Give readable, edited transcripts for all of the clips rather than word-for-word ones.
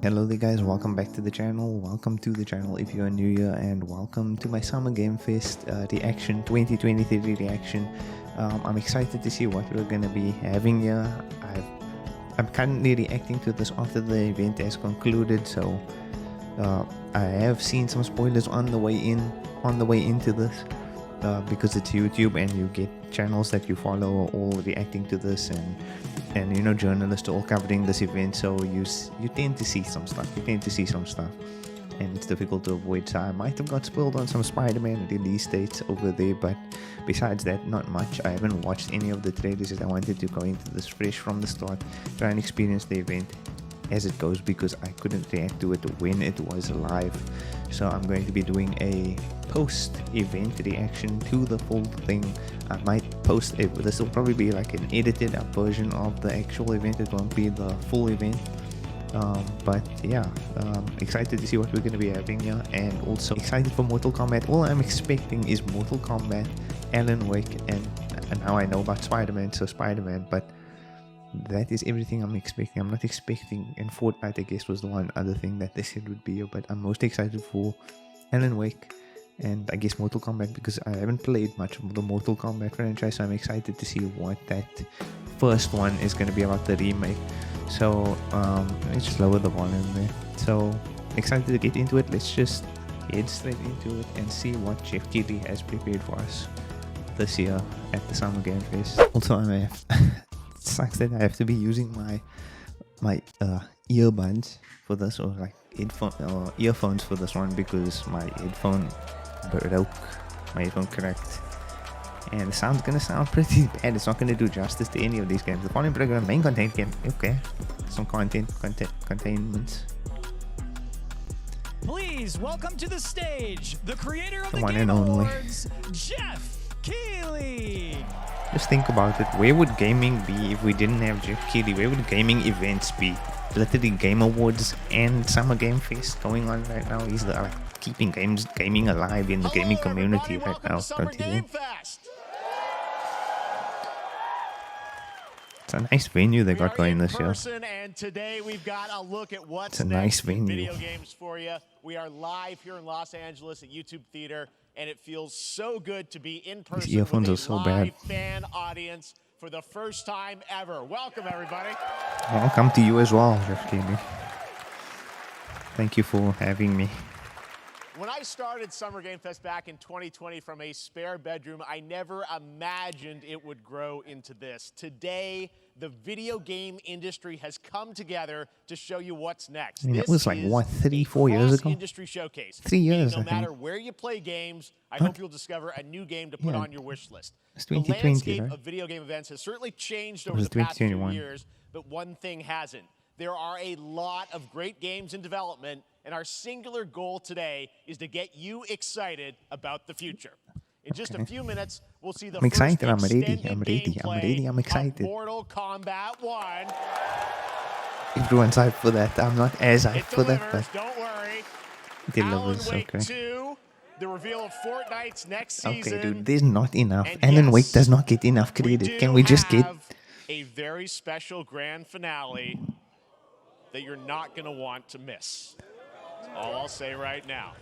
Hello there guys, welcome back to the channel. Welcome to the channel if you're new here, and welcome to my Summer Game Fest reaction, 2023 reaction. I'm excited to see what we're going to be having here. I'm currently reacting to this after the event has concluded, so I have seen some spoilers on the way into this. Because it's YouTube and you get channels that you follow all reacting to this, and you know, journalists all covering this event, so you tend to see some stuff. And it's difficult to avoid. So I might have got spoiled on some Spider-Man release dates over there, but besides that, not much. I haven't watched any of the trailers as I wanted to go into this fresh from the start, try and experience the event as it goes, because I couldn't react to it when it was live. So I'm going to be doing a post-event reaction to the full thing. I might post it. This will probably be like an edited up version of the actual event. It won't be the full event. But yeah, excited to see what we're going to be having here, and also excited for Mortal Kombat. All I'm expecting is Mortal Kombat, Alan Wake, and now I know about Spider-Man, so Spider-Man, but that is everything I'm expecting. I'm not expecting, and Fortnite I guess was the one other thing that they said would be here, but I'm most excited for Alan Wake and I guess Mortal Kombat, because I haven't played much of the Mortal Kombat franchise, so I'm excited to see what that first one is going to be about, the remake. So let's just lower the volume there. So excited to get into it. Let's just head straight into it and see what Geoff Keighley has prepared for us this year at the Summer Game Fest. Also, I have it sucks that I have to be using my earbuds for this, or like headphone or earphones for this one, because my headphone broke, my headphone cracked, and the sound's gonna sound pretty bad. It's not gonna do justice to any of these games. The following program, main content game, okay, some containments. Please welcome to the stage the creator of the one Game and only Awards, Geoff Keighley. Just think about it. Where would gaming be if we didn't have Geoff Keighley? Where would gaming events be? Literally Game Awards and Summer Game Fest going on right now. He's the keeping gaming alive in the gaming community right now, don't you think? It's a nice venue they got going this year. And today we've got a look at what's It's a nice venue. Video games for you. We are live here in Los Angeles at YouTube Theater, and it feels so good to be in person. These earphones with are so live bad. fan audience for the first time ever. Welcome, everybody. Welcome to you as well, Geoff Keighley. Thank you for having me. When I started Summer Game Fest back in 2020 from a spare bedroom, I never imagined it would grow into this. Today, the video game industry has come together to show you what's next. I mean, this that was like, what, 3-4 years ago? Industry showcase. 3 years, No I matter think. where you play games, I hope you'll discover a new game to put on your wish list. It's The 2020, landscape right? of video game events has certainly changed It over was the past few 2021. years, but one thing hasn't. There are a lot of great games in development, and our singular goal today is to get you excited about the future. In just a few minutes, we'll see the I'm excited. I'm first ready. extended I'm ready. I'm gameplay ready. I'm of excited. Mortal Kombat 1. Everyone's hyped for that. I'm not as hyped It for that, delivers, but don't worry. it delivers. Alan Wake Okay. 2, the reveal of Fortnite's next Okay, season. dude, there's not enough. And Alan yes, Wake does not get enough credit. Can we just get have a very special grand finale that you're not going to want to miss? That's all I'll say right now.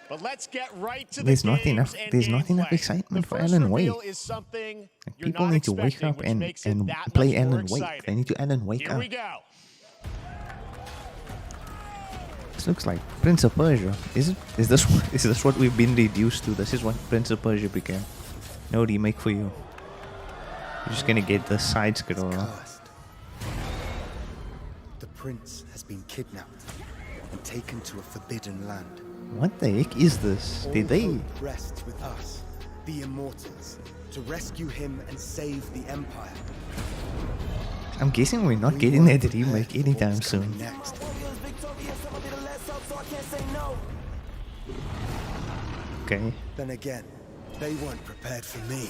But let's get right to There's the not games enough. and There's not enough gameplay. excitement The for first Alan Wake. reveal is something you're People not need to wake expecting, up which and makes it that play much more Alan Wake. exciting. They need to Alan Wake Here up. we go. This looks like Prince of Persia. Is this what we've been reduced to? This is what Prince of Persia became. No remake for you. You're just gonna get the side scroller. Cursed. The prince has been kidnapped and taken to a forbidden land. What the heck is this? Did they? All hope rests with us, the immortals, to rescue him and save the empire. I'm guessing we're not We getting weren't that prepared remake for anytime what's coming soon. Next. Okay. Then again, they weren't prepared for me.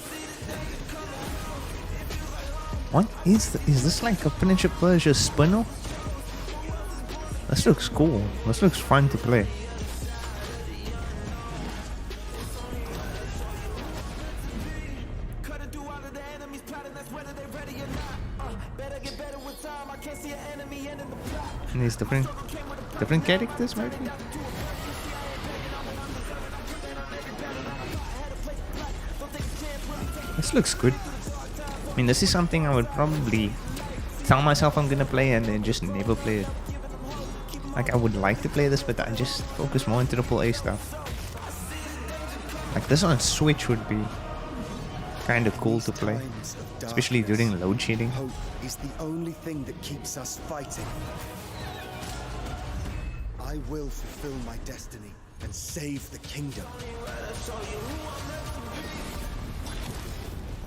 What is this like a Prince of Persia spin-off? This looks cool. This looks fun to play. And there's different characters, maybe. This looks good. I mean, this is something I would probably tell myself I'm gonna play and then just never play it. Like, I would like to play this, but I just focus more on AAA stuff. Like, this on Switch would be kind of cool to play, especially during load shedding. Hope is the only thing that keeps us fighting. I will fulfill my destiny and save the kingdom.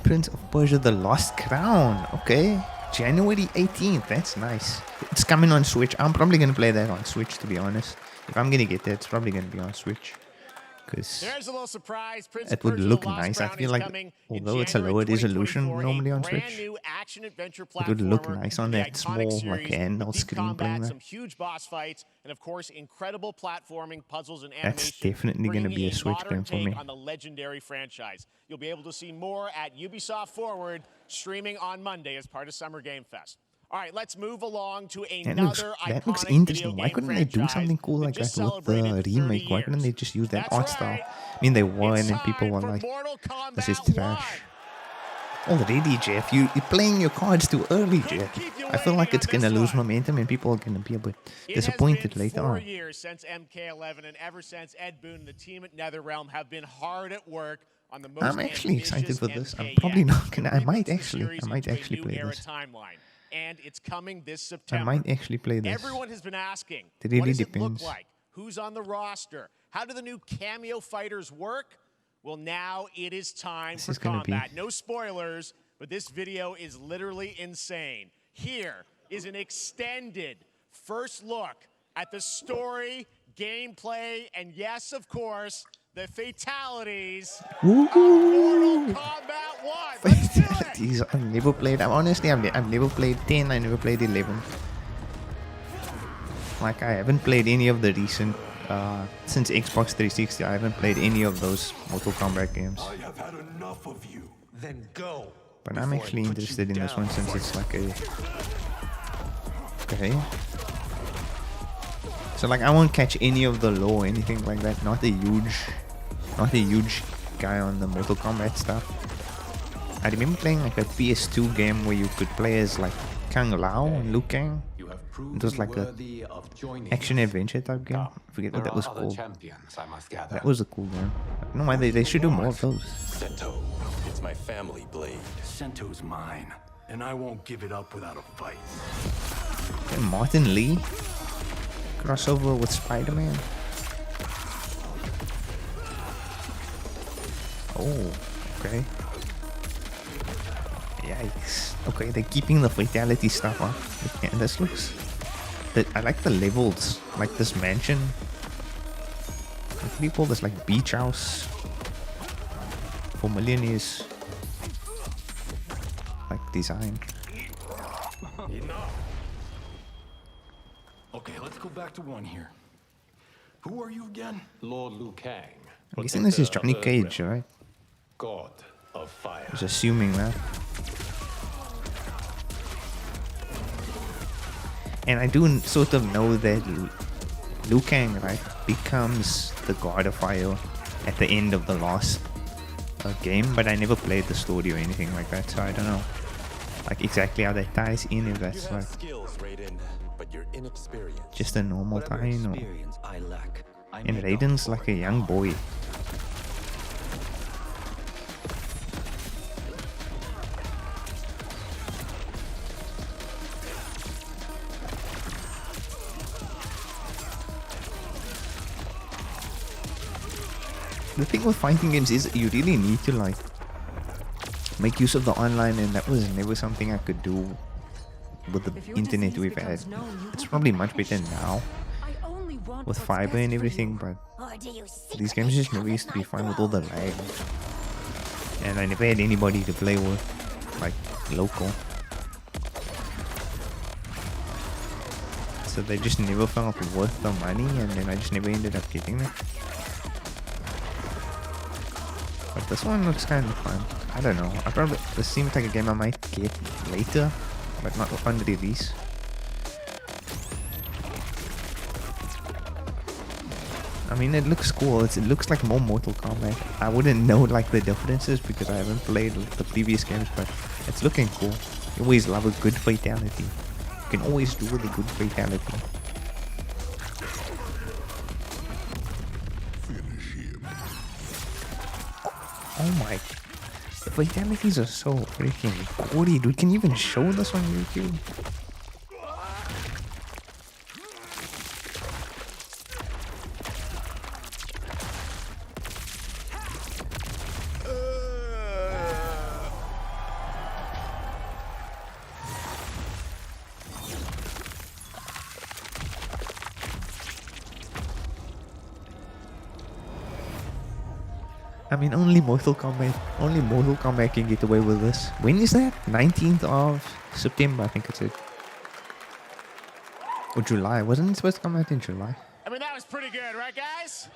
Prince of Persia: The Lost Crown. Okay, January 18th. That's nice. It's coming on Switch. I'm probably gonna play that on Switch, to be honest. If I'm gonna get that, it's probably gonna be on Switch. Because it would look nice. I feel like, although it's a lower resolution normally on Switch, it would look nice on that small, like, handheld screen playing that. Some huge boss fights, and of course, incredible platforming, puzzles, and That's definitely going to be a Switch game for me. On the legendary franchise. You'll be able to see more at Ubisoft Forward, streaming on Monday as part of Summer Game Fest. All right, let's move along to another that looks iconic interesting. video Why game couldn't they do something cool like that with the remake? Why couldn't they just use that art style? I mean, they were, and then people were like, this is trash. Already, Geoff, you're playing your cards too early, Geoff. I feel like it's going to lose momentum and people are going to be a bit disappointed later on. It has been 4 years since MK11, and ever since Ed Boon and the team at NetherRealm have been hard at work on the most I'm actually excited for this. I'm MK probably yet. not going to. I might Reboot the actually series into a new play era this. timeline, and it's coming this I September. might actually play this. Everyone has been asking, It really what does it depends. look like? Who's on the roster? How do the new cameo fighters work? Well, now it is time for combat. No spoilers, but this video is literally insane. Here is an extended first look at the story, gameplay, and yes, of course, the fatalities of Mortal Kombat 1. Let's do it! Fatalities. I've never played. Honestly, I've never played 10. I never played 11. Like, I haven't played any of the recent, since Xbox 360, I haven't played any of those Mortal Kombat games. I have had enough of you. Then go. But I'm actually interested in this one since it's like a... Okay. So, like, I won't catch any of the lore or anything like that. Not a huge guy on the Mortal Kombat stuff. I remember playing like a PS2 game where you could play as like Kang Lao and Liu Kang. It was like a action-adventure type game. I forget what that was called. That was a cool game. I don't know why they should do more of those. Sento, it's my family blade. Sento's mine, and I won't give it up without a fight. Okay, Martin Lee crossover with Spider-Man. Oh, okay. Yikes. Okay, they're keeping the fatality stuff up. Yeah, this looks... I like the levels, like this mansion. What do you call this? Like beach house for millionaires. Like design. Enough. Okay, let's go back to one here. Who are you again? Lord Liu Kang. I'm guessing this is Johnny Cage, right? God of fire. I was assuming that. And I do sort of know that Liu Kang, right, becomes the God of Fire at the end of the last game, but I never played the story or anything like that, so I don't know like exactly how that ties in, if that's like Skills, Raiden, but you're inexperienced. just a normal tie-in, or... I lack. And Raiden's like a young boy. The thing with fighting games is you really need to like make use of the online, and that was never something I could do with the internet we've had. It's probably much better now with fiber and everything, but these games just never used to be fun with all the lag. And I never had anybody to play with, like local. So they just never felt worth the money, and then I just never ended up getting it. But this one looks kind of fun. I don't know. This seems like a game I might get later. but not on release. I mean, it looks cool. It looks like more Mortal Kombat. I wouldn't know like the differences because I haven't played the previous games, but it's looking cool. You always love a good fatality. You can always do with a good fatality. Oh my. The fatalities are so freaking gory, dude. Can you even show this on YouTube? I mean, only Mortal Kombat can get away with this. When is that? 19th of September, I think it's it. Or July. Wasn't it supposed to come out in July? I mean, that was pretty good, right, guys?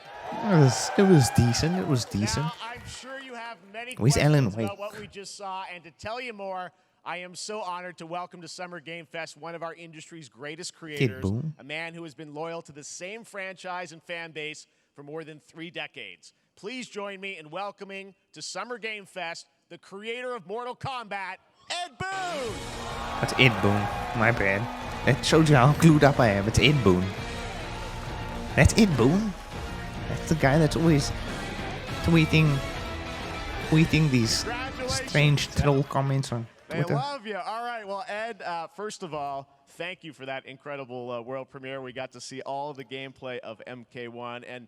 It was decent. It was decent. Now, I'm sure you have many Where's questions Alan Wake? about what we just saw, and to tell you more, I am so honored to welcome to Summer Game Fest one of our industry's greatest creators, Boon. a man who has been loyal to the same franchise and fan base for more than 3 decades. Please join me in welcoming to Summer Game Fest the creator of Mortal Kombat, Ed Boon! That's Ed Boon. My bad. That shows you how clued up I am. It's Ed Boon. That's Ed Boon? That's the guy that's always tweeting these strange troll comments on They Twitter. love you. All right, well, Ed, first of all, thank you for that incredible world premiere. We got to see all of the gameplay of MK1, and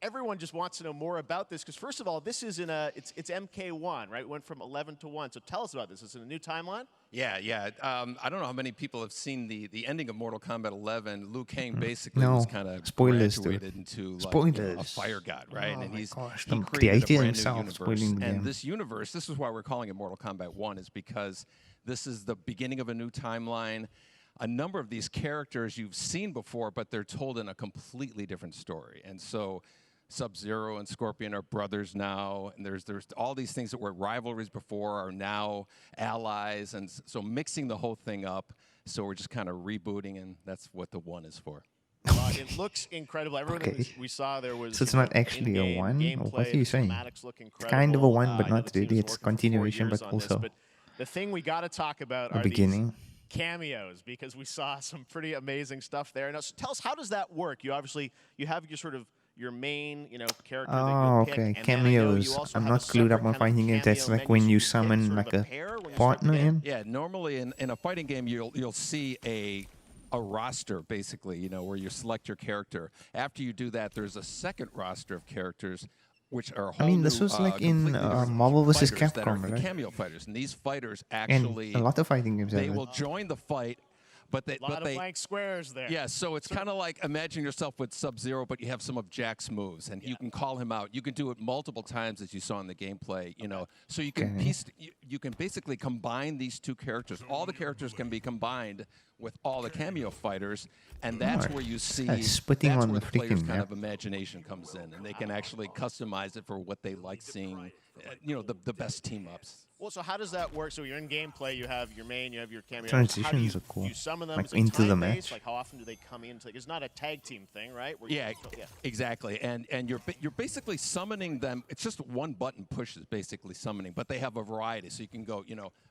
everyone just wants to know more about this because, first of all, this is it's MK1, right? It went from 11 to 1. So tell us about this. Is it a new timeline? Yeah. I don't know how many people have seen the ending of Mortal Kombat 11. Liu Kang basically was kind of graduated into like, a fire god, right? Oh and he created created a brand himself, new universe. spoiling the game. And this universe, this is why we're calling it Mortal Kombat 1, is because this is the beginning of a new timeline. A number of these characters you've seen before, but they're told in a completely different story. And so Sub-Zero and Scorpion are brothers now, and there's all these things that were rivalries before are now allies, and so mixing the whole thing up. So we're just kind of rebooting, and that's what the 1 is for. It looks incredible. Everyone we saw there was. So it's not actually a 1? Or what are you saying? It's kind of a 1, but not really. It's continuation, but also But the thing we got to talk about the are beginning. these cameos, because we saw some pretty amazing stuff there. Now, so tell us, how does that work? You have your main, character. Oh, that you okay. pick, Cameos. I'm not clued up on fighting games. That's like when you summon like a partner in. Yeah, normally in a fighting game, you'll see a roster, basically, where you select your character. After you do that, there's a second roster of characters, which are whole this was like in Marvel vs. Capcom, right? Cameo fighters, and these fighters actually, and a lot of fighting games. They will join the fight. But a lot of blank squares there. Yeah, so it's kind of like imagine yourself with Sub-Zero, but you have some of Jack's moves, and you can call him out. You can do it multiple times, as you saw in the gameplay. So you can you can basically combine these two characters. All the characters can be combined with all the cameo fighters, and that's where you see that's where the player's kind of imagination comes in, and they can actually customize it for what they like seeing. The best team ups. Well, so how does that work? So you're in gameplay, you have your main, you have your cameo. Transitions are cool. You summon them like into the match. Like how often do they come in? It's not a tag team thing, right? Exactly. And you're basically summoning them. It's just one button push is basically summoning, but they have a variety. So you can go,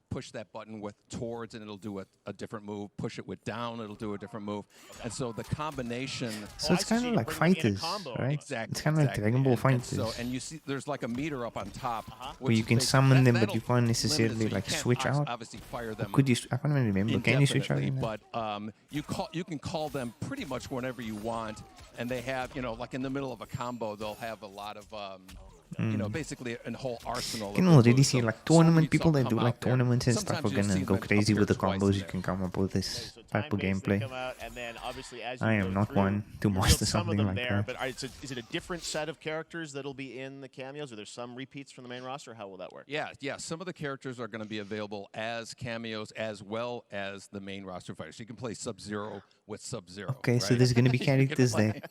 push that button with towards and it'll do a different move. Push it with down, it'll do a different move. And so the combination. So it's kind of like fighters, right? Exactly. It's kind of like Dragon Ball fighters. And you see, there's like a meter up on top where you can summon them, but you can't necessarily like switch out. Obviously, fire them. Could you? I can't even remember. Can you switch out? But you can call them pretty much whenever you want, and they have like in the middle of a combo, they'll have a lot of basically a whole arsenal. You can already see like tournament people that do like tournaments and stuff are gonna go crazy with the combos you can come up with. This type of time-based that gameplay. come out, and then obviously as you I go am not through, one to you revealed master some of something them like there, that. But is it a different set of characters that'll be in the cameos? Are there some repeats from the main roster? How will that work? Yeah. Some of the characters are going to be available as cameos as well as the main roster fighters. You can play Sub-Zero with Sub-Zero. Okay, so right? there's going to be You can characters play-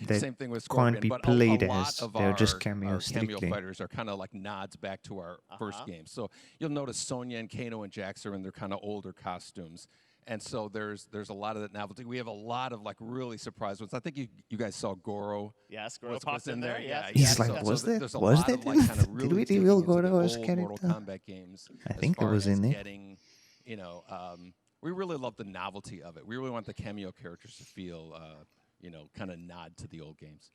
that Same thing with can't Scorpion, be but played a lot as. of They're just our cameos cameo strictly. fighters are kind of like nods back to our first game. So you'll notice Sonya and Kano and Jax are in their kind of older costumes. And so there's a lot of that novelty. We have a lot of like really surprise ones. I think you guys saw Goro. Yes, Goro was popped in there. Yeah, He's yeah. like, was there? There's a Was lot there? of like kind of Did really we digging reveal into the Goro as old character? Mortal Kombat games. I as think it far was as in there. Getting, we really love the novelty of it. We really want the cameo characters to feel, kind of nod to the old games.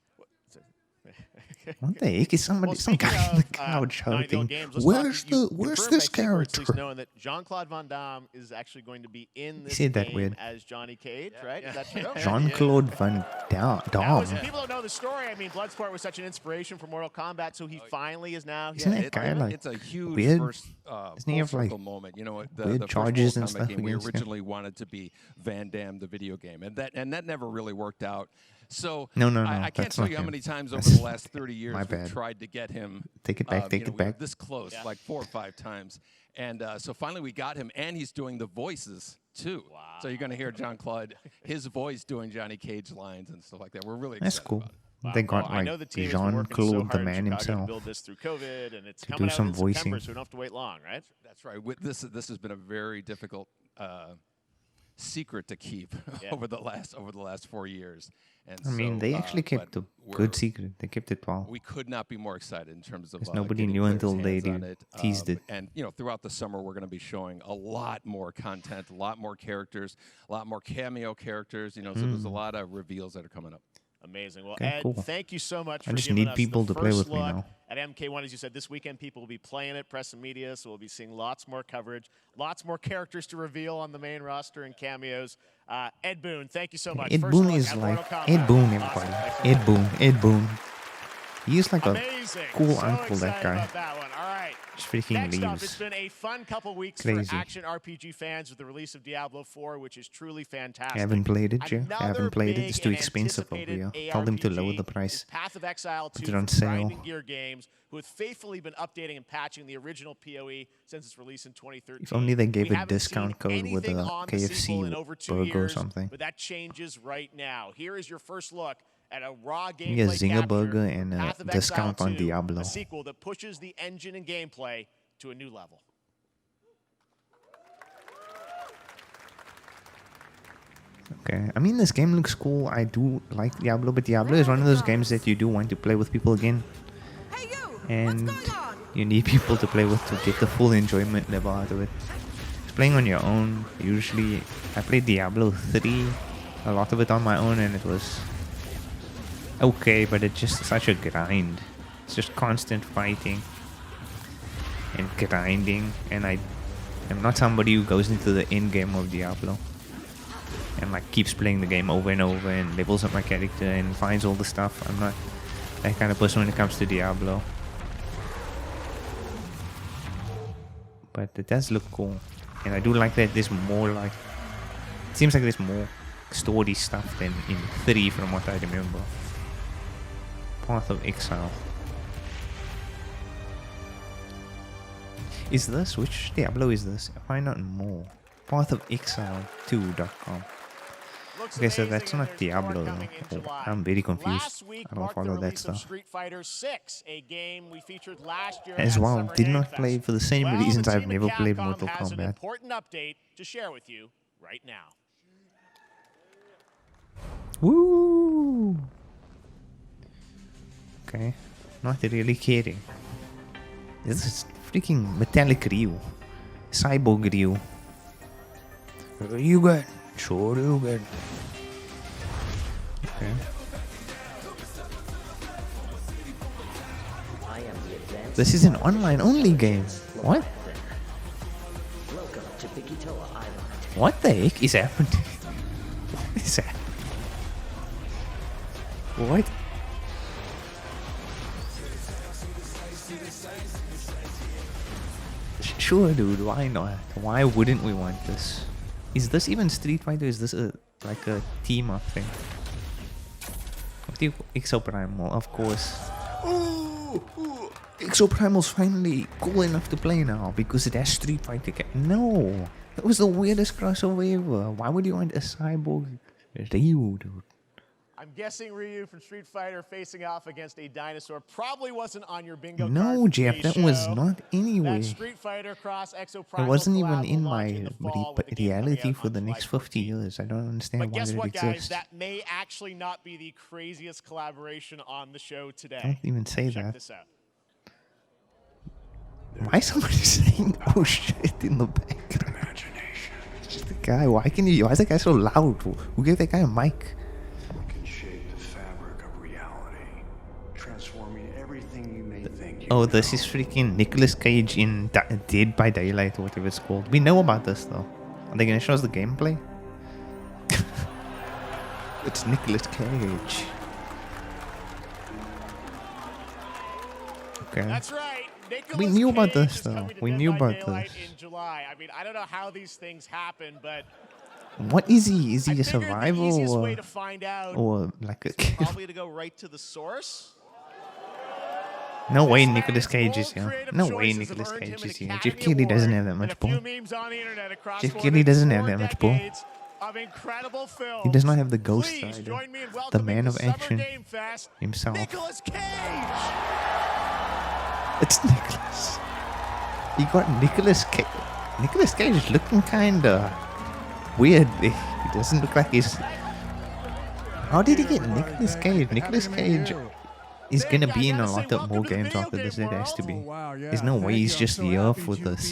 What the heck is somebody? Well, Some guy speaking in the of, crowd 90 old shouting, games, let's "Where's talk- you where's confirmed this by secret, at character?" least knowing that Jean-Claude Van Damme is actually going to be in this said that game weird. as Johnny Cage, right? Is that true? Jean-Claude Van Now, Damme. people don't know the story. I mean, Bloodsport was such an inspiration for Mortal Kombat, so he finally is now. Isn't that guy like It's a huge weird? first Doesn't he have, like, full circle moment. You know, weird the first charges Mortal and Kombat stuff game, we against him? originally wanted to be Van Damme, the video game, and that never really worked out. So No, I can't that's tell not you how him. many times over That's the last 30 years my we've bad. tried to get him. Take it back, take it we were back. This close, like 4 or 5 times, and so finally we got him, and he's doing the voices too. Wow. So you're going to hear Jean-Claude, his voice doing Johnny Cage lines and stuff like that. We're really excited That's cool. about it. They got I know the like team has been working so Jean-Claude, hard the in man Chicago to himself. build this through COVID, and it's to coming do out some in September, voicing. so we don't have to wait long, right? That's right. This has been a very difficult secret to keep over the last 4 years. And I mean, they actually kept a good secret. They kept it well. We could not be more excited in terms of nobody getting knew players' until they hands on it. teased it. And throughout the summer, we're going to be showing a lot more content, a lot more characters, a lot more cameo characters. So there's a lot of reveals that are coming up. Amazing. Well, Okay, Ed, cool. thank you so much I for just giving need us people the to play first with me look now. at MK1. As you said, this weekend people will be playing it, press and media, so we'll be seeing lots more coverage, lots more characters to reveal on the main roster and cameos. Ed Boon, thank you so much. Ed First Boon look is at like Mortal Kombat. Ed Boon, Awesome. everybody. Ed Boon, Ed Boon. He's like Amazing. a cool So uncle, that excited guy. about that one. All right. Just freaking Next up, leaves. it's been a fun couple weeks Crazy. for action RPG fans with the release of Diablo 4, which is truly fantastic. I haven't played it, Jeff. I Another haven't played it. big It's too and expensive over anticipated here. Tell them to lower ARPG the price. is Path of Exile 2 Put it on from sale. Grinding Gear Games, who have faithfully been updating and patching the original PoE since its release in 2013. If only they gave We a haven't discount seen code with anything a on the sequel in KFC over 2 burger or years, something. but that changes right now. Here is your first look at a raw Give me a gameplay Zinger capture burger and a Path of discount Exile on 2, Diablo. a sequel that pushes the engine and gameplay to a new level. Okay, I mean, this game looks cool. I do like Diablo, but Diablo is one of those games that you do want to play with people again. Hey you! And What's going on? you need people to play with to get the full enjoyment level out of it. It's playing on your own, usually. I played Diablo 3, a lot of it on my own, and it was okay, but it's just such a grind. It's just constant fighting and grinding, and I am not somebody who goes into the end game of Diablo and like keeps playing the game over and over and levels up my character and finds all the stuff. I'm not that kind of person when it comes to Diablo. But it does look cool, and I do like that there's more, like, it seems like there's more story stuff than in 3 from what I remember. Path of Exile. Is this? Which Diablo is this? Why not more? Path of Exile 2.com. Okay, so that's not Diablo though. Oh, I'm very confused. I don't follow that stuff. Street Fighter 6, a game we featured last year As at well, Summer did Game not Fest. play for the same Well, reasons the I've team at never played Capcom Mortal has an Kombat. important update to share with you right now. Woo! Okay, not really caring. This is freaking metallic Ryu. Cyborg Ryu. You good? Sure you good. Okay. This is an online-only game. What? What the heck is happening? What is that? What? Sure, dude. Why not? Why wouldn't we want this? Is this even Street Fighter? Is this like a team up thing? Exoprimal, of course. Oh, Exoprimal's finally cool enough to play now because it has Street Fighter. No, that was the weirdest crossover ever. Why would you want a cyborg Ryu, dude? I'm guessing Ryu from Street Fighter facing off against a dinosaur probably wasn't on your bingo card. No, Jeff, that was not anyway. That Street Fighter cross Exoprimal It wasn't even collab in will my launch in the fall with the game coming reality out for on the next July 50 14th. years. I don't understand But why guess it what, guys? exists. That may actually not be the craziest collaboration on the show today. Don't even say Check that. this out. Why is somebody saying "oh shit" in the background? Imagination. Just the guy. Why is that guy so loud? Who gave that guy a mic? Can shape the fabric of reality, transforming everything you may think. Oh, this is freaking Nicolas Cage in Dead by Daylight or whatever it's called. We know about this though. Are they gonna show us the gameplay? It's Nicolas Cage. Okay. That's right. Nicolas We knew about Cage this, is though. coming to We Dead knew by about Daylight this. in July. I mean, I don't know how these things happen, but What is he? Is he I a figured the survivor easiest or, way to find out like a probably to go right to the source. No way This Nicolas man's Cage bold is here. creative No way choices have Nicolas earned him Cage an is here. Academy Geoff Keighley doesn't have that Award much and a few pull. memes on the internet across Geoff more Keighley than doesn't have 4 that much pull. decades of incredible films. He does not have the ghost Please side. join me in The welcoming man of to Summer action Game Fest, himself. Nicolas Cage. It's Nicolas. You got Nicolas Cage. Nicolas Cage is looking kinda weird. He doesn't look like he's. How did he get Nicolas Cage? Nicolas Cage is gonna be in a lot of more games after this. It has to be. There's no way he's just here for this.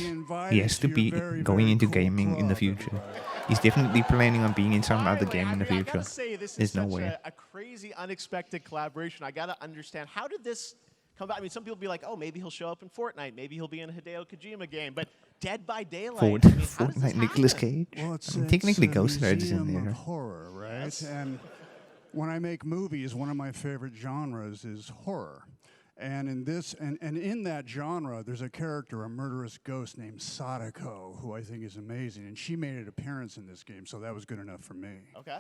He has to be going into gaming in the future. He's definitely planning on being in some By other the way, game in the I future. gotta say, this There's is no such way. a crazy, unexpected collaboration. I gotta understand, how did this come about? I mean, some people be like, oh, maybe he'll show up in Fortnite. Maybe he'll be in a Hideo Kojima game. But Dead by Daylight. I mean, how does this Fortnite Nicolas happen? Cage. Well, it's, I mean, technically it's a Ghost Rider is in museum there. of horror, right? Yes. And when I make movies, one of my favorite genres is horror. And in this, and in that genre, there's a character, a murderous ghost named Sadako, who I think is amazing. And she made an appearance in this game, so that was good enough for me. Okay.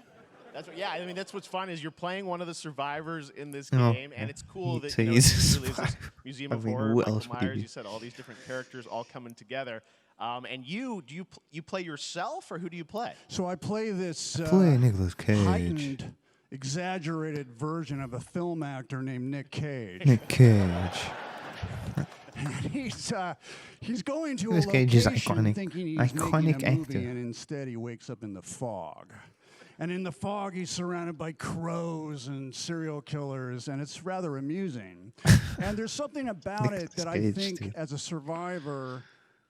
That's what, yeah, I mean, that's what's fun is you're playing one of the survivors in this Oh, game, and yeah. it's cool that So you know, he's it a really is this survivor. museum I of mean, horror. who Michael else would he Myers, be? you said all these different characters all coming together. And you play yourself, or who do you play? So I play this Play Nicolas Cage. heightened, exaggerated version of a film actor named Nick Cage. Nick Cage. He's going to Nicolas a Cage is location iconic. thinking he's Iconic making a movie, actor. and instead he wakes up in the fog. And in the fog, he's surrounded by crows and serial killers, and it's rather amusing. And there's something about it that I Nicolas Cage, think, dude. as a survivor,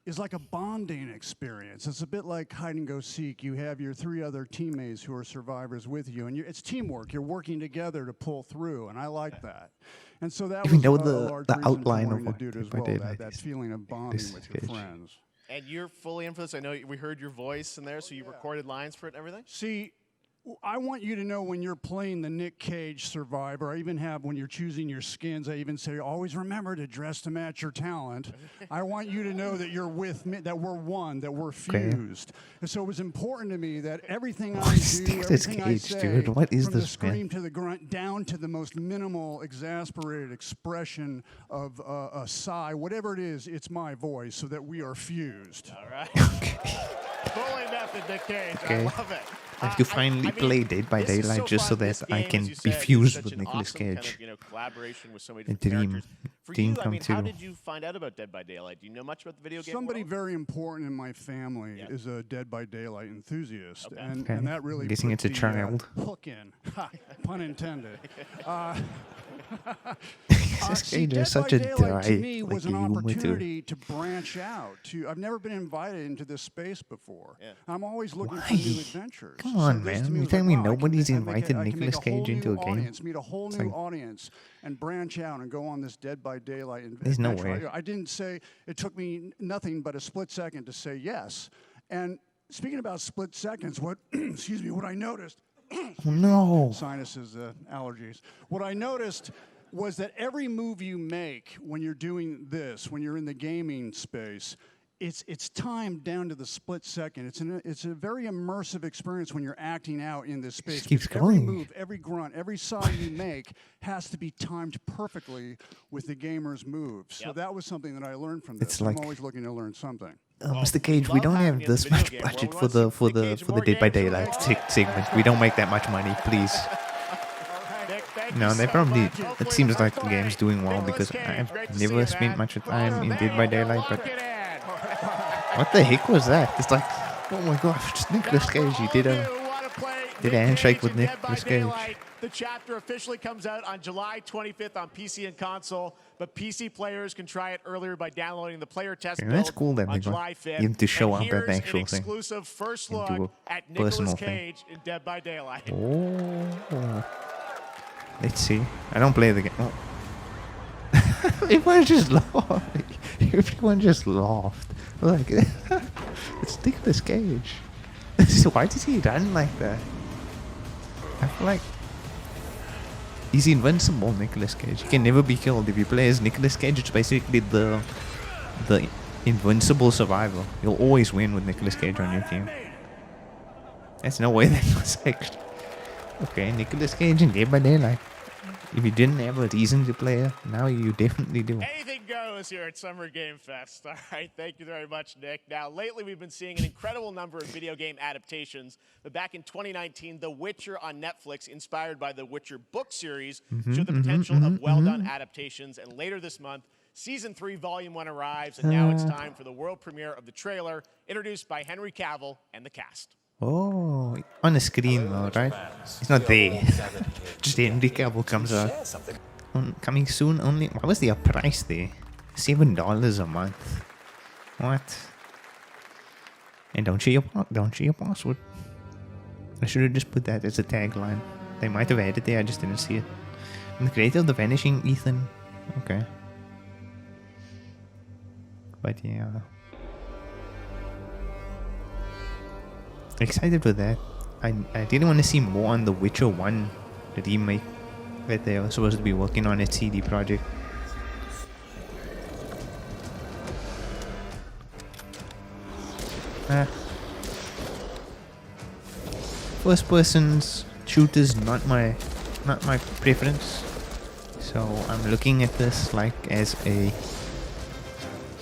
is like a bonding experience. It's a bit like hide and go seek. You have your 3 other teammates who are survivors with you, and it's teamwork. You're working together to pull through, and I like that. And so that Even was though a the large reason for outline of wanting to what do it as I well, did, that, like, that is feeling of bonding this with your sketch. friends. And you're fully in for this. I know we heard your voice in there, so you recorded lines for it and everything? See, I want you to know when you're playing the Nick Cage survivor, I even have, when you're choosing your skins, I even say, always remember to dress to match your talent. I want you to know that you're with me, that we're one, that we're fused. And so it was important to me that everything I is do, Nicolas everything I Cage, say, dude? What is from the this, man? scream to the grunt, down to the most minimal, exasperated expression of a sigh, whatever it is, it's my voice, so that we are fused. All right. Fully method, Nick Cage. Okay. I love it. I have to finally play Dead by this is Daylight just so fun. This that I game, can as you be said, is fused such with an Nicolas awesome kind Cage. of, collaboration with so many A different dream. characters. For Dream you, I come mean, how true. did you find out about Dead by Daylight? Do you know much about the video game Somebody world? very important in my family Yeah. is a Dead by Daylight enthusiast, Okay. and, Okay. and that really I'm guessing put it's a the, child. hook in, ha, pun intended. Nicolas See, Cage Dead is such by a Daylight to dry me was like an humor to opportunity to branch out. I've never been invited into this space before. Yeah. I'm always looking for Why? new adventures. Come So on, this to man. me You was telling like, me wow, I can nobody's make invited I can Nicolas make a whole Cage into new a game? audience, meet a whole It's new like- audience, and branch out and go on this Dead by Daylight There's no adventure. way. I didn't say, it took me nothing but a split second to say yes. And speaking about split seconds, what, excuse me, what I noticed, Oh no. sinuses, allergies. What I noticed was that every move you make when you're doing this, when you're in the gaming space, it's timed down to the split second. It's a very immersive experience when you're acting out in this space. Keeps Every going. move, every grunt, every sigh you make has to be timed perfectly with the gamer's moves. So that was something that I learned from this. It's like- I'm always looking to learn something. Mr. Cage, we don't have this much budget for the Dead by Daylight segment. We don't make that much money, please. No, they probably. It seems like the game's doing well because I've never spent much time in Dead by Daylight. But what the heck was that? It's like, oh my gosh, it's Nicolas Cage. He did a handshake with Nicolas Cage. The chapter officially comes out on July 25th on PC and console, but PC players can try it earlier by downloading the player test build That's cool that they on got July 5th. him to show And up at the here's actual an thing. exclusive first Into look a at Nicolas personal thing. Cage in Dead by Daylight. Oh. Let's see. I don't play the game. Oh. Everyone just laughed. Everyone just laughed. Like, it's Nicolas Cage. Why does he run like that? I feel like he's invincible, Nicolas Cage. He can never be killed. If you play as Nicolas Cage, it's basically the invincible survivor. You'll always win with Nicolas Cage on your team. There's no way that was actually... Okay, Nicolas Cage in Dead by Daylight. If you didn't have a reason to play it, now you definitely do. Anything goes here at Summer Game Fest. All right, thank you very much, Nick. Now, lately we've been seeing an incredible number of video game adaptations. But back in 2019, The Witcher on Netflix, inspired by the Witcher book series, showed the potential of well-done adaptations. And later this month, Season 3, Volume 1 arrives, and now it's time for the world premiere of the trailer, introduced by Henry Cavill and the cast. Oh, on the screen though, right? It's not there. Just Henry Cavill comes out. Coming soon only. What was the price there? $7 a month. What? And don't share your password. I should have just put that as a tagline. They might have added there, I just didn't see it. And the creator of The Vanishing Ethan. Okay. But yeah. Excited for that. I didn't want to see more on The Witcher 1 remake that they were supposed to be working on at CD Projekt. First person's shooters not my preference. So I'm looking at this like as a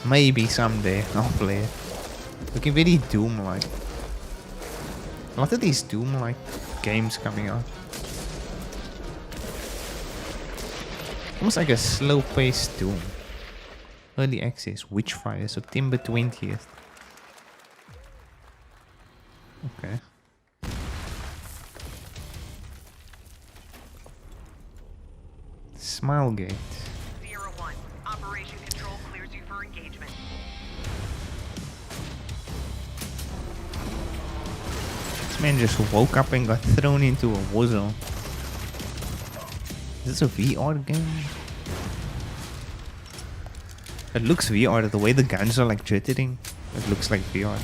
maybe someday I'll play it. Looking very Doom-like. A lot of these Doom-like games coming out. Almost like a slow-paced Doom. Early access, Witchfire, September 20th. Okay. Smilegate. 01. Operation Control clears you for engagement. This man just woke up and got thrown into a war zone. Is this a VR game? It looks VR, the way the guns are like jittering. It looks like VR.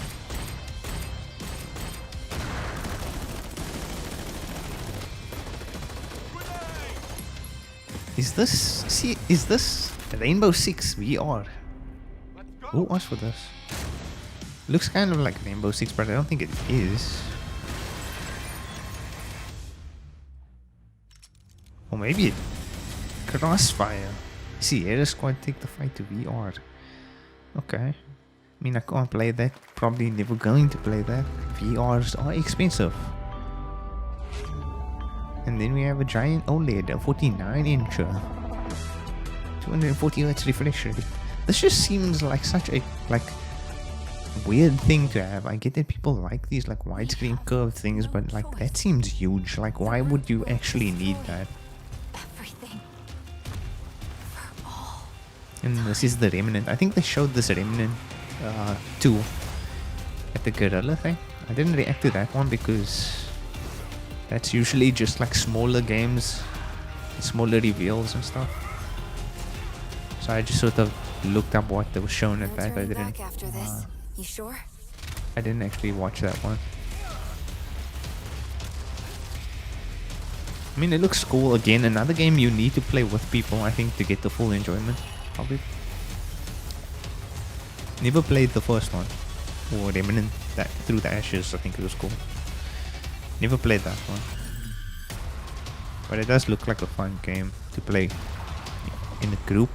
Is this Rainbow Six VR? Who asked for this? Looks kind of like Rainbow Six, but I don't think it is. Or maybe it... Crossfire. Sierra Squad take the fight to VR. Okay. I mean, I can't play that. Probably never going to play that. VRs are expensive. And then we have a giant OLED, a 49-incher. 240 Hz refresh rate. This just seems like such a weird thing to have. I get that people like these like widescreen curved things, but like that seems huge. Like, why would you actually need that? Everything. For all. And this is the Remnant. I think they showed this Remnant 2 at the Gorilla thing. I didn't react to that one because that's usually just like smaller games, smaller reveals and stuff. So I just sort of looked up what was shown at that. I didn't. After this. You sure? I didn't actually watch that one. I mean, it looks cool. Again, another game you need to play with people, I think, to get the full enjoyment of it. Never played the first one. Or Remnant that Through the Ashes, I think it was called. Never played that one. But it does look like a fun game to play in a group.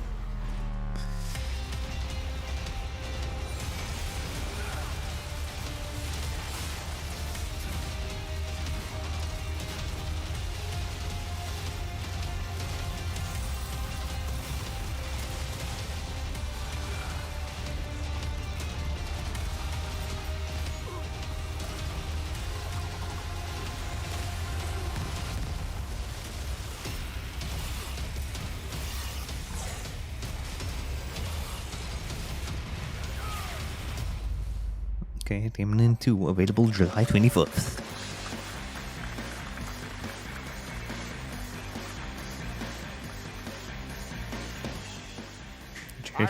Okay, Remnant 2 available July 24th.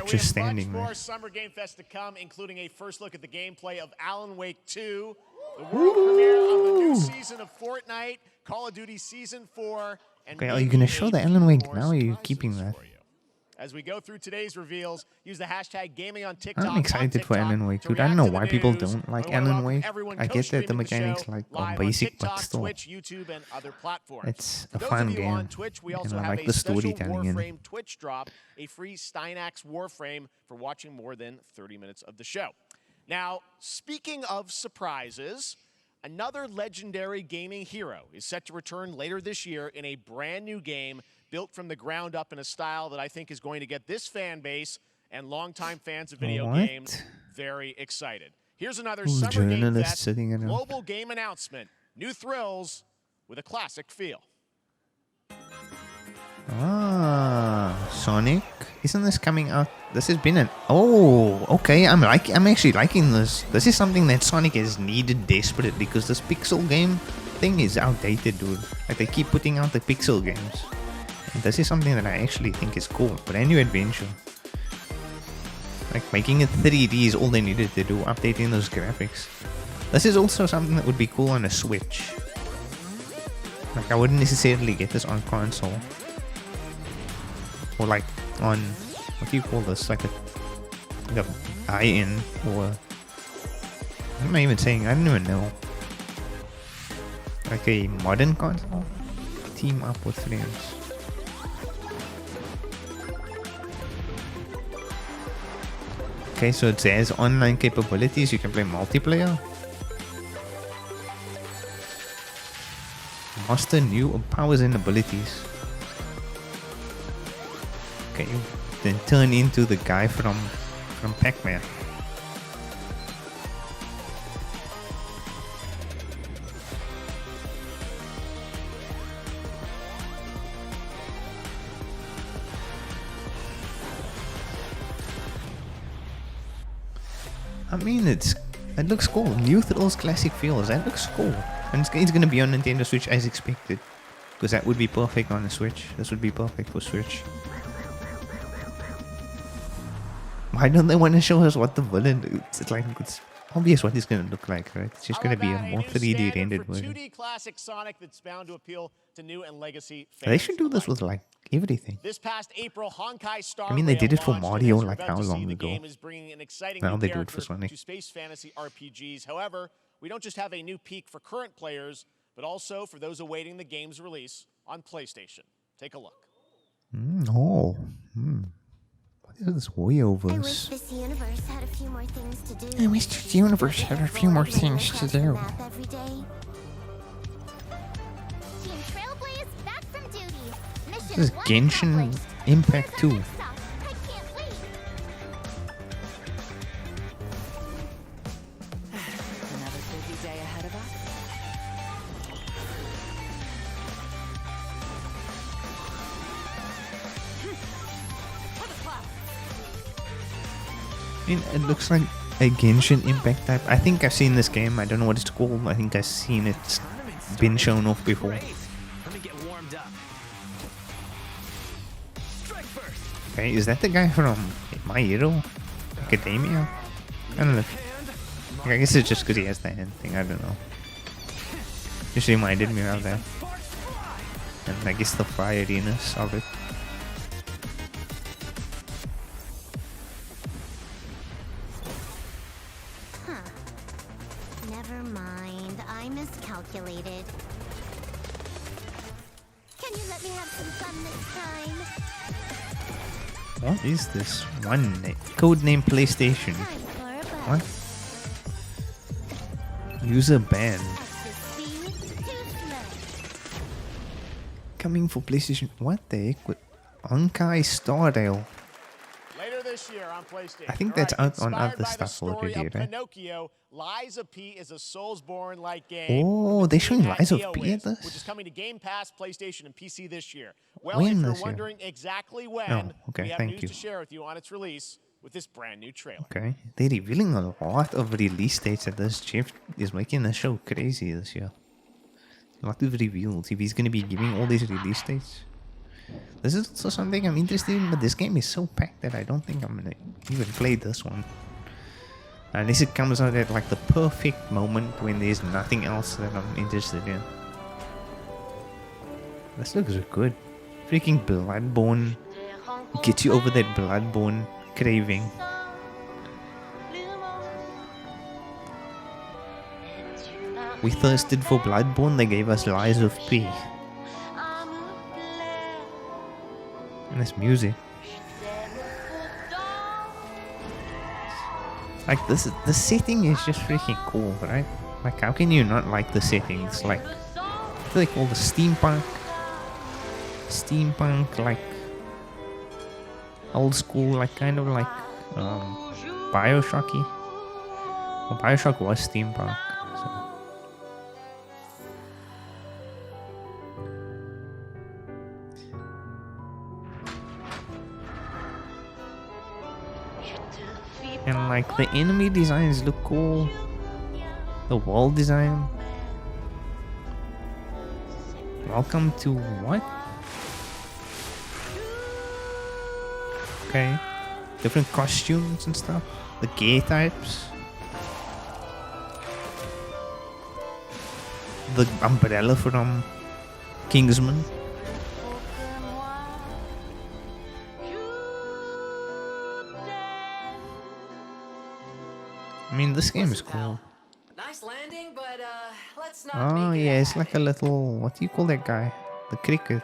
Just standing there. Much more Summer Game Fest to come, including a first look at the gameplay of Alan Wake 2, the world premiere of the new season of Fortnite, Call of Duty Season 4, and okay, are you gonna show the Alan Wake now, or are you keeping that? As we go through today's reveals, use the hashtag gaming on TikTok. I'm excited for Alan Wake, dude. I don't know why people don't like Alan Wake. I get that the mechanics are basic, but still, Twitch, YouTube, and other platforms. It's a fun game. On Twitch, we also have like a the special storytelling in it. Warframe Twitch drop, a free Steinax Warframe for watching more than 30 minutes of the show. Now, speaking of surprises, another legendary gaming hero is set to return later this year in a brand new game built from the ground up in a style that I think is going to get this fan base and longtime fans of video games very excited. Here's another Summer Game Fest global game announcement. New thrills with a classic feel. Sonic? Isn't this coming out? This has been an... Oh, okay. I'm actually liking this. This is something that Sonic has needed desperately because this pixel game thing is outdated, dude. Like, they keep putting out the pixel games. And this is something that I actually think is cool. Brand new adventure. Like, making it 3D is all they needed to do. Updating those graphics. This is also something that would be cool on a Switch. Like, I wouldn't necessarily get this on console. Or like on, what do you call this? Like a high-end, or what am I even saying? I don't even know. Like a modern console? Team up with friends. Okay, so it says online capabilities. You can play multiplayer. Master new powers and abilities. Okay, then turn into the guy from Pac-Man. I mean, it looks cool. New Thrills Classic Feels. That looks cool. And it's gonna be on Nintendo Switch as expected. Because that would be perfect on the Switch. This would be perfect for Switch. Why don't they want to show us what the villain... It's like, it's obvious what he's going to look like, right? It's just going to be a more 3D rendered version. 2D classic Sonic that's bound to appeal to new and legacy fans. They should do this with like everything. This past April, Honkai Star I mean, they did it for launched, Mario and like how long ago? Game is bringing an exciting Now new they do it for character Sonic. to space fantasy RPGs. However, we don't just have a new peak for current players, but also for those awaiting the game's release on PlayStation. Take a look. What is this Wayoverse? I wish this universe had a few more things to do. I wish this universe had a few more things to do. Team Trailblaze back from duty. Mission This is Genshin Impact 2. Another busy day ahead of us. I mean, it looks like a Genshin Impact type. I think I've seen this game. I don't know what it's called. I think I've seen it been shown off before. Let me get warmed up. Strike first. Okay, is that the guy from My Hero Academia? I don't know. I guess it's just because he has the hand thing. I don't know. Just reminded me of that. And I guess the fieriness of it. miscalculated. Can you let me have some fun this time? What is this? Codename PlayStation. What? User banned. Coming for PlayStation. What the heck? With Onkai Stardale. Later this year on PlayStation. I think that's out on Inspired other by the stuff story already, of right? Pinocchio, Lies of P is a Soulsborne-like game. Oh, with the they're showing team at Lies of EOS, P at this? which is coming to Game Pass, PlayStation, and PC this year. Well, When if you're this year? wondering exactly when, Oh, okay, we have thank news you. to share with you on its release with this brand new trailer. Okay, they're revealing a lot of release dates at this. Geoff is making the show crazy this year. A lot of reveals. If he's going to be giving all these release dates. This is also something I'm interested in, but this game is so packed that I don't think I'm going to even play this one. Unless it comes out at like the perfect moment when there's nothing else that I'm interested in. This looks good. Freaking Bloodborne. Get you over that Bloodborne craving. We thirsted for Bloodborne, they gave us Lies of P. And this music. Like this, the setting is just freaking cool, right? Like how can you not like the settings? Like, what do they call the steampunk? Steampunk, like old school, like kind of like Bioshocky. Well, Bioshock was steampunk. So. And like the enemy designs look cool. The wall design. Welcome to what? Okay. Different costumes and stuff. The gear types. The umbrella from Kingsman. I mean, this game is cool. Nice landing, but let's not Oh make it yeah, it's like a little, what do you call that guy? The cricket.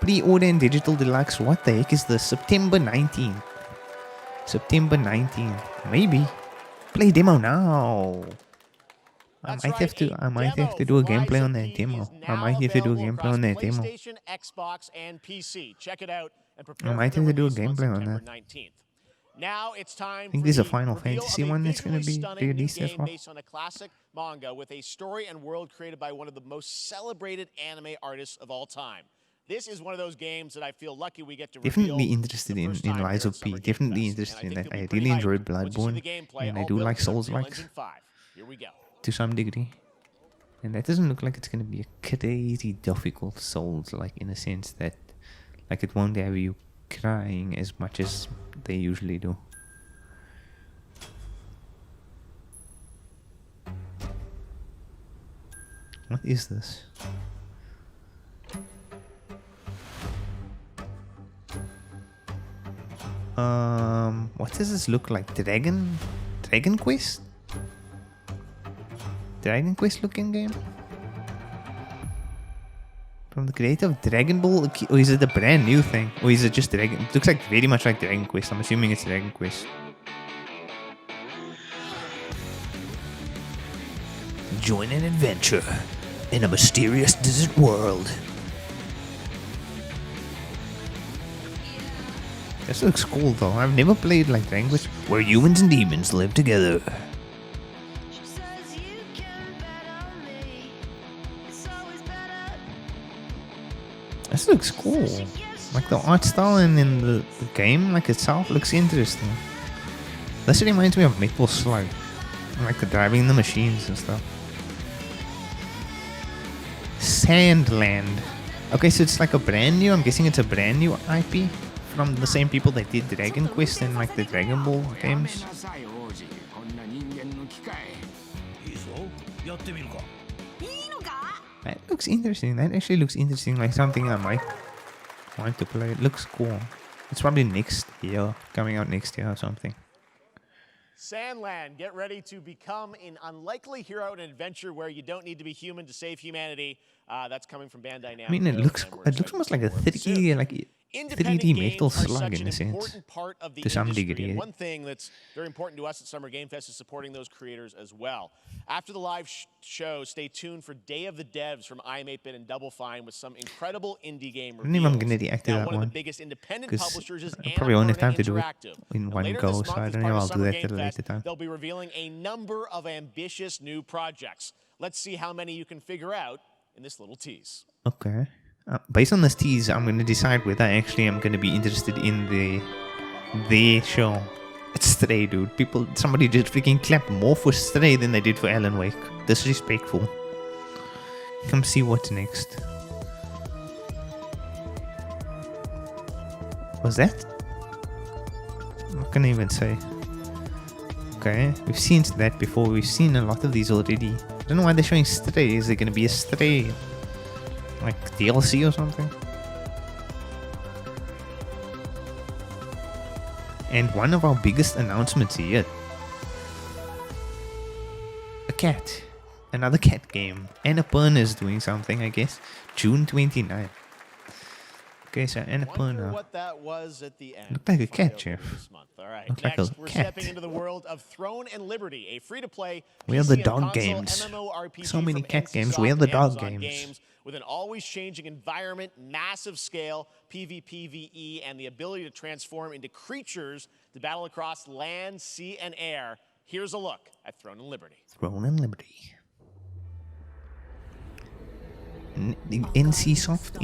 Pre-order and digital deluxe. What the heck is this? September 19th. September 19th. Maybe. Play demo now. I might have to do a gameplay on that demo. I might have to do a gameplay on that demo. PlayStation, Xbox, and PC. Check it out and prepare I might for the have to do a release on gameplay on September that. 19th. Now it's time I think for there's a the Final reveal Fantasy of a one that's gonna visually be stunning new released as game well. based on a classic manga with a story and world created by one of the most celebrated anime artists of all time. This is one of those games that I feel lucky we get to Definitely reveal interested in time Lies here of at P. Summer Game Definitely Fest. interested in And I that. think I you'll be really hyped enjoyed once you see the Bloodborne. gameplay, And I all do built like in Unreal Souls-likes Engine 5. Here we go. to some degree. And that doesn't look like it's going to be a crazy difficult Souls, like in a sense that like it won't have you crying as much as they usually do. What is this? What does this look like? Dragon Quest? Dragon Quest looking game? From the creator of Dragon Ball? Or is it a brand new thing? Or is it just Dragon? It looks like very much like Dragon Quest. I'm assuming it's Dragon Quest. Join an adventure in a mysterious desert world. This looks cool though. I've never played like Dragon Quest where humans and demons live together. This looks cool. Like the art style and in the game like itself looks interesting. This reminds me of Metal Slug. Like the driving the machines and stuff. Sandland. Okay, so it's like a brand new, I'm guessing it's a brand new IP from the same people that did Dragon Quest and like the Dragon Ball games. That looks interesting. That actually looks interesting, like something I might want to play. It looks cool. It's probably next year, coming out next year or something. Sandland, get ready to become an unlikely hero in an adventure where you don't need to be human to save humanity. That's coming from Bandai Namco. I mean, it looks almost like a 3D Metal Slug in a sense, to some degree. And one thing that's very important to us at Summer Game Fest is supporting those creators as well. After the live show, stay tuned for Day of the Devs from IM8-Bit and Double Fine with some incredible indie game reviews. I'm going to deactivate that one one. Of the biggest independent publishers is I probably won't have time to do it Interactive. in one go, so I don't know. I'll do that at a later time. They'll be revealing a number of ambitious new projects. Let's see how many you can figure out in this little tease. Okay. Based on this tease, I'm going to decide whether I actually am going to be interested in the show. It's Stray, dude. Somebody just freaking clapped more for Stray than they did for Alan Wake. Disrespectful. Come see what's next. Was that? What can I even say? Okay, we've seen that before. We've seen a lot of these already. I don't know why they're showing Stray. Is there going to be a Stray like DLC or something? And one of our biggest announcements yet. A cat. Another cat game. Annapurna is doing something, I guess. June 29th. Okay, so Annapurna. What that was at the end. Looked like a cat, Jeff. All right, Looked next like a we're cat. stepping into the world of Throne and Liberty, a free-to-play Where are the PC and dog console games? MMORPG So many from cat games. NCSoft Where are the and dog Amazon games? with an always changing environment, massive scale, PvPvE, and the ability to transform into creatures to battle across land, sea, and air. Here's a look at Throne and Liberty. Throne and Liberty. NCSoft?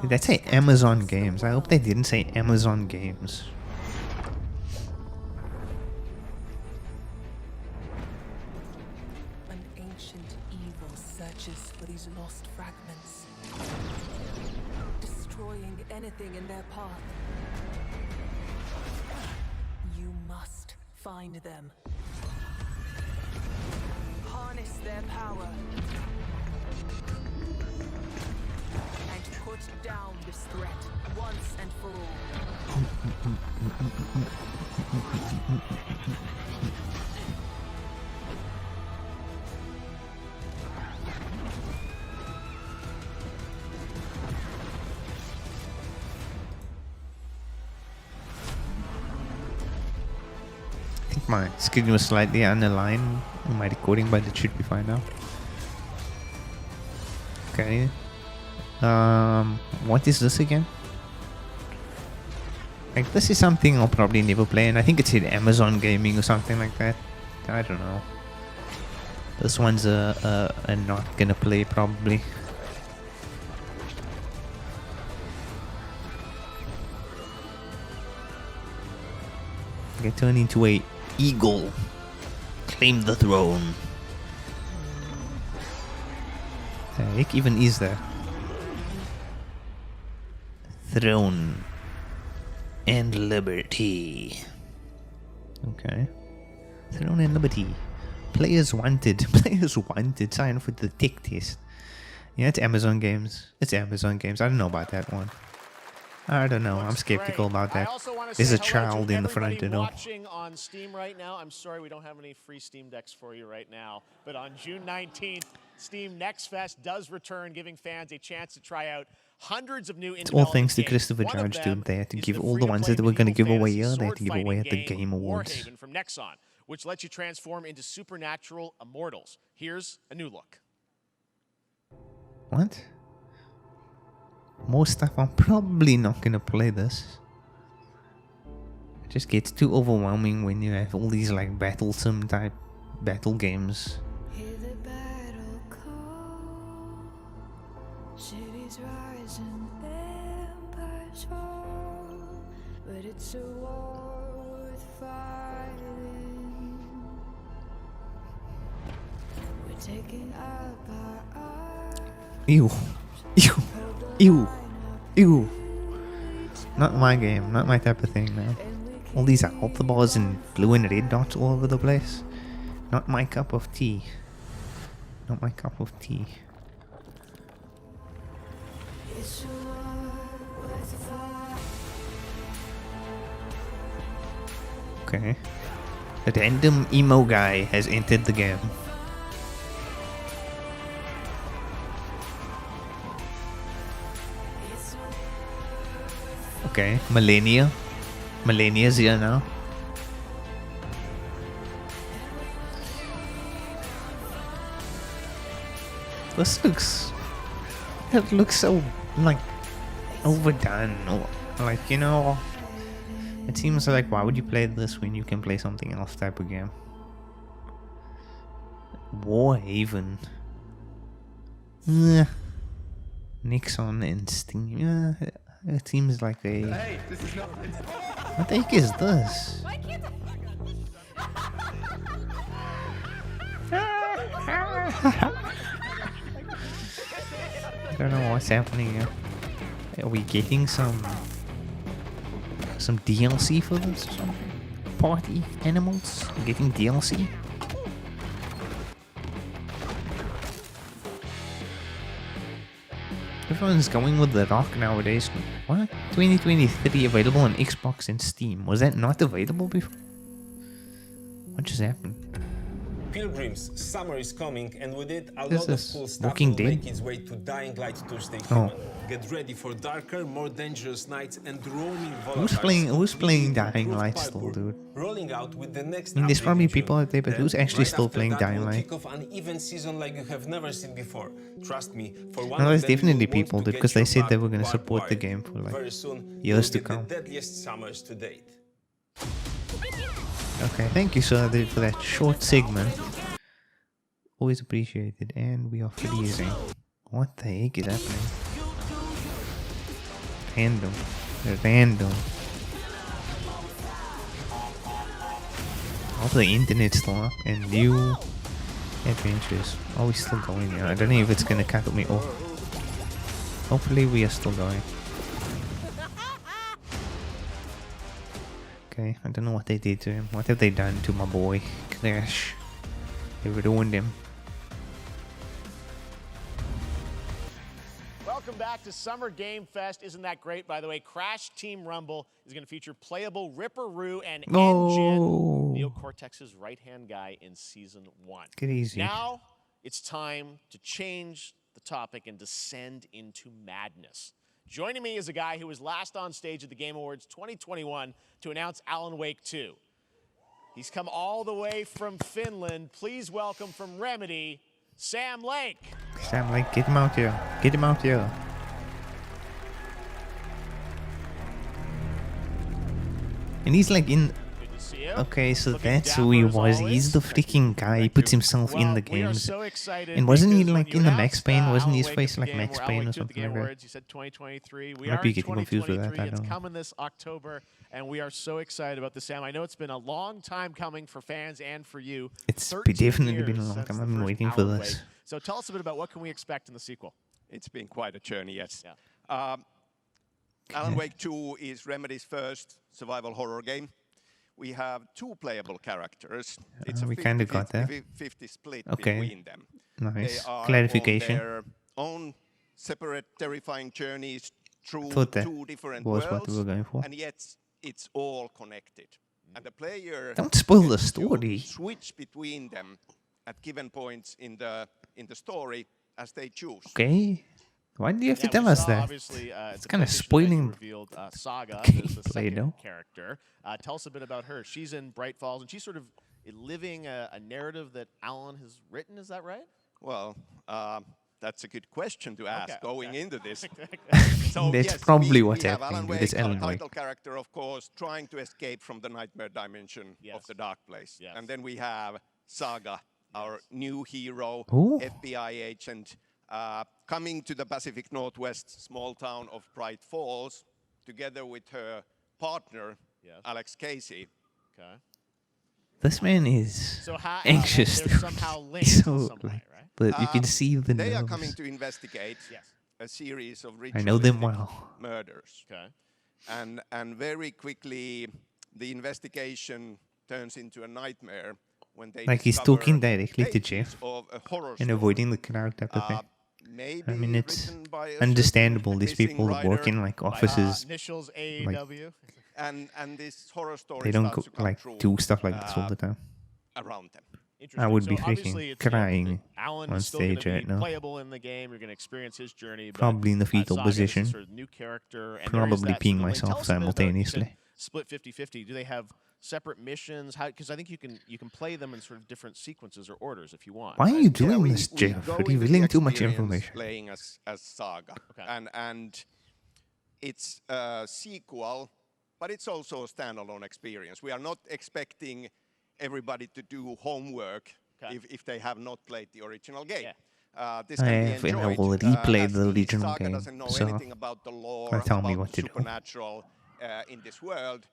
Did that say Amazon Games? I hope they didn't say Amazon Games. An ancient evil searches for these lost fragments, destroying anything in their path. You must find them. Harness their power. And put down this threat once and for all. I think my screen was slightly unaligned in my recording, but it should be fine now. Okay. What is this again? Like, this is something I'll probably never play, and I think it said Amazon Gaming or something like that. I don't know. This one's a not gonna play probably. Get turned into a eagle. Claim the throne. The heck even is there? Throne and Liberty. Okay. Throne and Liberty. Players wanted. Players wanted. Sign up for the tech test. Yeah, it's Amazon Games. It's Amazon Games. I don't know about that one. I don't know. I'm skeptical about that. There's a child in the front, you know. Watching on Steam right now. I'm sorry we don't have any free Steam decks for you right now. But on June 19th, Steam Next Fest does return, giving fans a chance to try out hundreds of new. It's all thanks to Christopher Judge, dude. They had to give all the ones that they were going to give away here. They had to give away at the Game Awards. Warhaven from Nexon, which lets you transform into supernatural immortals. Here's a new look. What? More stuff. I'm probably not going to play this. It just gets too overwhelming when you have all these like battle sim type battle games. Hear the battle call. Cities rise and empires fall. But it's a war worth fighting. We're taking up our arms. Ew. Ew. Ew. Ew. Not my game. Not my type of thing, man. All these alpha bars and blue and red dots all over the place. Not my cup of tea. Not my cup of tea. It's a war worth fighting. Okay. A random emo guy has entered the game. Okay, Millennia's here now. It looks so, like, overdone, or, like, you know, it seems like, why would you play this when you can play something else type of game? Warhaven. Nixon and Sting. It seems like a... Hey, this is not... What the heck is this? I don't know what's happening here. Are we getting some DLC for this or something? Party animals getting DLC? Everyone's going with The Rock nowadays. What? 2023 available on Xbox and Steam. Was that not available before? What just happened? Pilgrims, summer is coming, and with it, a This lot of is cool stuff Walking will Dead? make its way to Dying Light to stay human. Get ready for darker, more dangerous nights and roaming volatiles. Who's playing Dying Light still, dude? Rolling out with the next I mean, there's update probably in June. people out there, but Then, who's actually right still after playing that, Dying we'll Light? kick off an event season like you have never seen before. Trust me, for one No, there's of them, definitely you'll want people, to dude, get because they your said they blood were going to support the wired. game for like Very soon, years to you'll come. get the deadliest summers to date. Okay, thank you, sir, dude, for that short segment. Always appreciated, and we are freezing. What the heck is happening? Random. All the internet's still up, and new adventures. Are we still going here? I don't know if it's gonna cut me off. Hopefully we are still going. Okay, I don't know what they did to him. What have they done to my boy? Crash. They ruined him. Welcome back to Summer Game Fest. Isn't that great, by the way? Crash Team Rumble is going to feature playable Ripperoo and Engine, Neo Cortex's right-hand guy in Season 1. Get easy. Now, it's time to change the topic and descend into madness. Joining me is a guy who was last on stage at the Game Awards 2021 to announce Alan Wake 2. He's come all the way from Finland. Please welcome from Remedy, Sam Lake. Sam Lake, get him out here. Get him out here. And he's like in... Okay, so that's who he was. He's the freaking guy. He puts himself in the games. And wasn't he like in the Max Payne? Wasn't his face like Max Payne or something like that? You said 2023. We Might are be in getting confused with that, 2023. I don't It's know. coming this October, and we are so excited about this, Sam. I know it's been a long time coming for fans and for you. It's 13 definitely been a years long since time. the I've been first waiting for Alan this. Wake. So tell us a bit about what can we expect in the sequel. It's been quite a journey, yes. Yeah. Alan Wake 2 is Remedy's first survival horror game. We have two playable characters. It's a we kinda got that. 50 split Okay. between them. Nice. They are Clarification. on their own separate terrifying journeys through Thought that two different was worlds, what we were going for. and yet it's all connected. And the player Don't spoil the gets to story. switch between them at given points in the story as they choose. Okay. Why do you have to Yeah, tell we us saw, that? Obviously, It's the kind of PlayStation spoiling. event revealed Saga as the gameplay, second no? character. Tell us a bit about her. She's in Bright Falls, and she's sort of living a narrative that Alan has written. Is that right? Well, that's a good question to ask going into this. That's yes, probably we what's have happening Alan with Wake, this our Alan Wake. title character, of course, trying to escape from the nightmare dimension of the dark place. Yes. And then we have Saga, our new hero, Ooh. FBI agent, coming to the Pacific Northwest small town of Bright Falls, together with her partner, Alex Casey. Okay. This man is So how, anxious. they're dude. somehow linked He's in so, some way, right? But you can see the They are nerves. coming to investigate a series of I know them ritualistic well. murders. Okay. And very quickly, the investigation turns into a nightmare when they Like he's discover talking directly to pages Jeff of a horror and story. avoiding the crowd type of thing. Maybe I mean, it's written by a understandable. certain These people missing work in writer. like offices. Initials like- AAW. and this horror story They don't starts to come like true, do stuff like this all the time. around them. I would be obviously freaking it's, crying Alan on is still going stage to be right now. playable in the game. You're going to experience his journey. But, Probably in the fetal Saga is a position. sort of new character, and Probably there is that peeing sort of link. Tell myself us a bit about, you said simultaneously. split 50-50. Do they have separate missions? Because I think you can play them in sort of different sequences or orders if you want. Why are right? you doing this, Geoff? go Are you into the revealing too much experience information? Playing as Saga, and it's a sequel, but it's also a standalone experience. We are not expecting everybody to do homework if they have not played the original game. This can be enjoyed. I will replay as the original Saga game, doesn't know so anything about the lore, tell me about what the to do. supernatural in this world.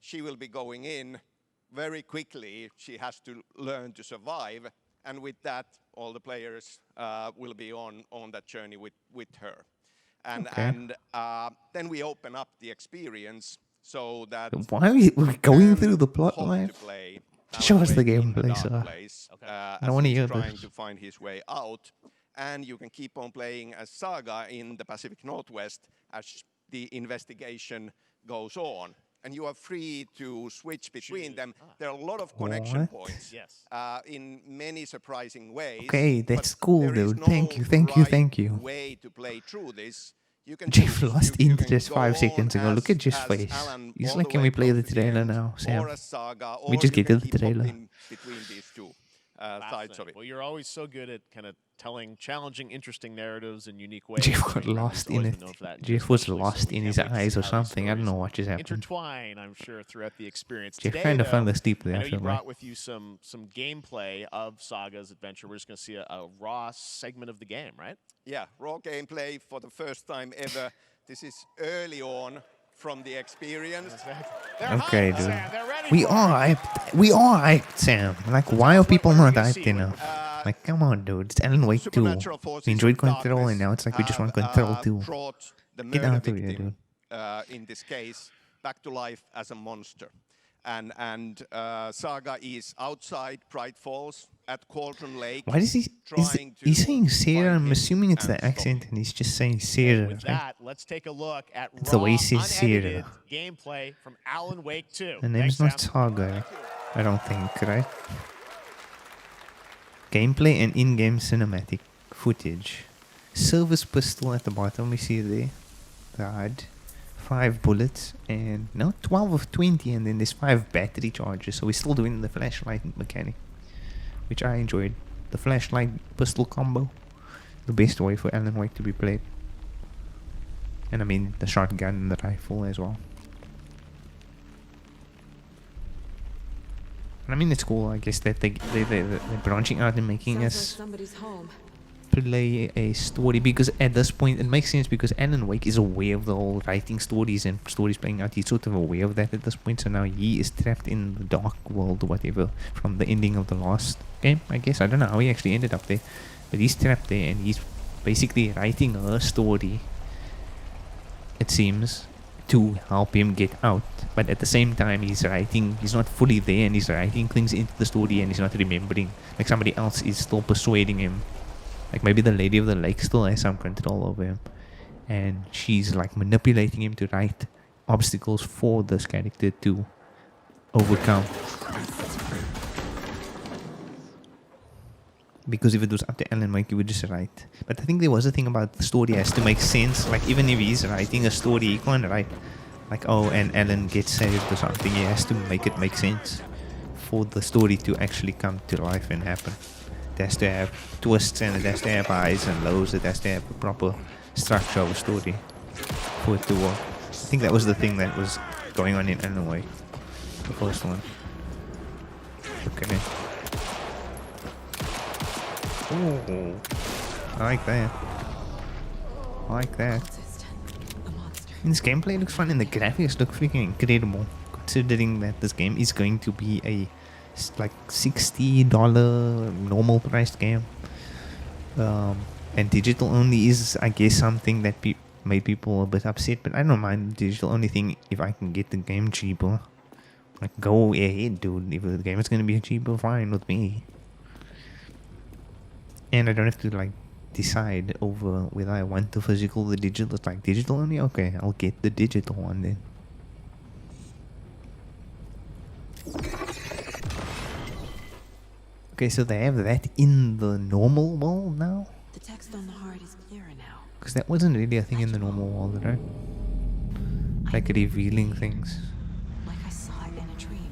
She will be going in very quickly. She has to learn to survive, and with that, all the players will be on that journey with her. And then we open up the experience so that why are we going through the plot line? Show us the gameplay, sir. I want to hear trying this. to find his way out, and you can keep on playing as Saga in the Pacific Northwest as the investigation goes on. And you are free to switch between them. There are a lot of connection points in many surprising ways. Okay, that's cool, there is dude. no Thank you. way to play through this. You can Jeff choose. lost You can interest go 5 on seconds ago. Look at Jeff's as face. Alan He's all like, the can way we play the from trailer end, now, Sam? or as Saga, We or just you get can to the keep trailer. hopping between these two sides of it. Well, you're always so good at kind of telling challenging, interesting narratives in unique ways. Jeff got and I lost just in always it. know if that Jeff was especially, so lost we in can't his wait to eyes see or how these something. I don't know stories what just happened. intertwine, I'm sure, throughout the experience. Jeff Today, kind of though, fell asleep there, I know I you feel brought like. with you some gameplay of Saga's adventure. We're just going to see a raw segment of the game, right? Yeah, raw gameplay for the first time ever. This is early on from the experience. Okay, dude. We are hyped, Sam. Like, why are people not hyped enough? Like, come on, dude. It's Alan Wake 2. We enjoyed Control, and now it's like we just want Control 2. Get out of here, dude. In this case, back to life as a monster. And Saga is outside Pride Falls at Cauldron Lake. Why does he's saying Sarah? I'm assuming it's the accent, and he's just saying Sarah. With that, let's take a look at It's the way raw, he says unedited Sarah. gameplay from Alan Wake 2. The name's not Saga, I don't think, right? Gameplay and in-game cinematic footage. Service pistol at the bottom, we see there. God. 5 bullets, and no, 12 of 20, and then there's 5 battery charges. So we're still doing the flashlight mechanic, which I enjoyed. The flashlight pistol combo, the best way for Alan Wake to be played. And I mean the shotgun and the rifle as well. And I mean it's cool, I guess, that they're branching out and making us somebody's home. play a story, because at this point it makes sense, because Alan Wake is aware of the whole writing stories and stories playing out. He's sort of aware of that at this point, so now he is trapped in the dark world or whatever from the ending of the last game, I guess. I don't know how he actually ended up there, but he's trapped there and he's basically writing her story, it seems, to help him get out. But at the same time he's not fully there, and he's writing things into the story and he's not remembering. Like somebody else is still persuading him. Like maybe the Lady of the Lake still has some control over him, and she's like manipulating him to write obstacles for this character to overcome. Because if it was up to Alan Wake, he would just write. But I think there was a thing about the story has to make sense. Like even if he's writing a story, he can't write like, oh, and Alan gets saved or something. He has to make it make sense for the story to actually come to life and happen. It has to have twists, and it has to have highs and lows. It has to have a proper structure of a story for it to work. I think that was the thing that was going on in Alan Wake, the first one. Okay. Oh, I like that. I like that. And this gameplay looks fun, and the graphics look freaking incredible, considering that this game is going to be a like $60 normal priced game, and digital only is, I guess, something that made people a bit upset. But I don't mind the digital only thing if I can get the game cheaper. Like, go ahead, dude. If the game is gonna be cheaper, fine with me. And I don't have to like decide over whether I want the physical or the digital. It's like digital only. Okay, I'll get the digital one then. Okay, so they have that in the normal world now? The text on the heart is clearer now. Because that wasn't really a thing in the normal world, right? Like revealing things. Like I saw it in a dream.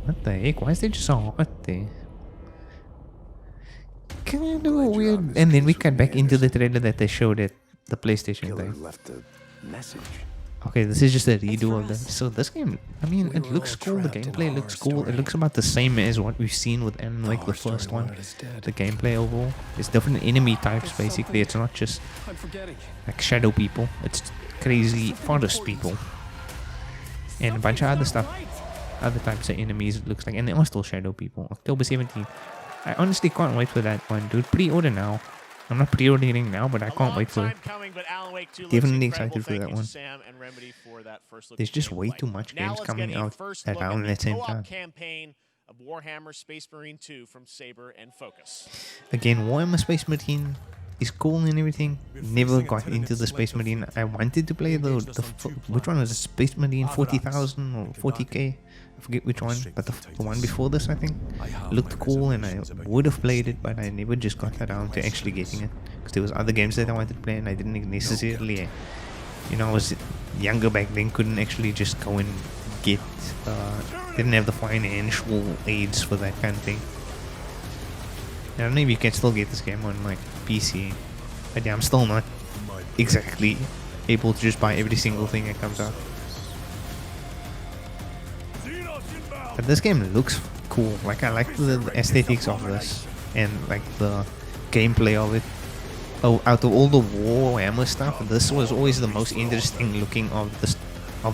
What the heck? Why is there just a heart there? Kind of weird. And then we cut back into the trailer that they showed at the PlayStation thing. Left a message. Okay, this is just a redo of them. So this game, I mean, it looks cool. The gameplay looks cool. It looks about the same as what we've seen with Alan Wake, the first one. The gameplay overall. It's different enemy types, basically. It's not just like shadow people. It's crazy forest people. And a bunch of other stuff. Other types of enemies, it looks like. And they are still shadow people. October 17th. I honestly can't wait for that one, dude. Pre-order now. I'm not pre-ordering now, but I can't wait for it. Definitely excited for that one. There's just way too much games coming out around that same time. Campaign of Warhammer Space Marine 2 from Saber and Focus. Again, Warhammer Space Marine is cool and everything. Never got into the Space Marine. I wanted to play the which one was it? Space Marine 40,000 or 40k? I forget which one, but the one before this, I think, looked cool, and I would have played it, but I never just got around to actually getting it, because there was other games that I wanted to play, and I didn't necessarily, you know, I was younger back then, couldn't actually just go and get, didn't have the financial aids for that kind of thing. I don't know if you can still get this game on like PC, but yeah, I'm still not exactly able to just buy every single thing that comes out. But this game looks cool. Like, I like the aesthetics of this and like the gameplay of it. Oh, out of all the Warhammer stuff, this was always the most interesting looking of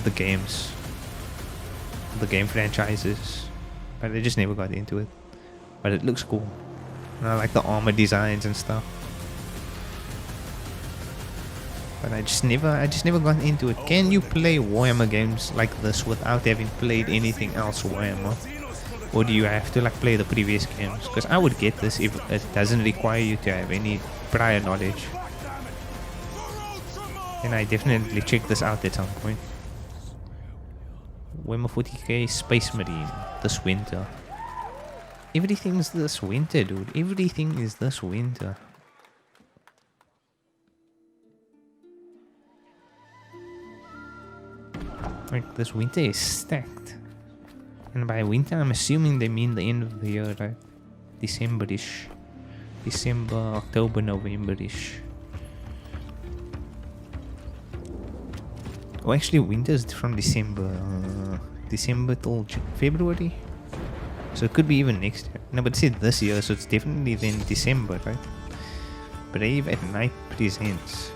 the games, the game franchises. But I just never got into it. But it looks cool. And I like the armor designs and stuff. But I just never got into it. Can you play Warhammer games like this without having played anything else Warhammer? Or do you have to like play the previous games? Because I would get this if it doesn't require you to have any prior knowledge. And I definitely check this out at some point. Warhammer 40k Space Marine this winter. Everything's this winter, dude. Everything is this winter. Like, this winter is stacked. And by winter, I'm assuming they mean the end of the year, right? December-ish. December, October, November-ish. Oh, actually, winter is from December. December till February? So it could be even next year. No, but it said this year, so it's definitely then December, right? Brave at Night presents.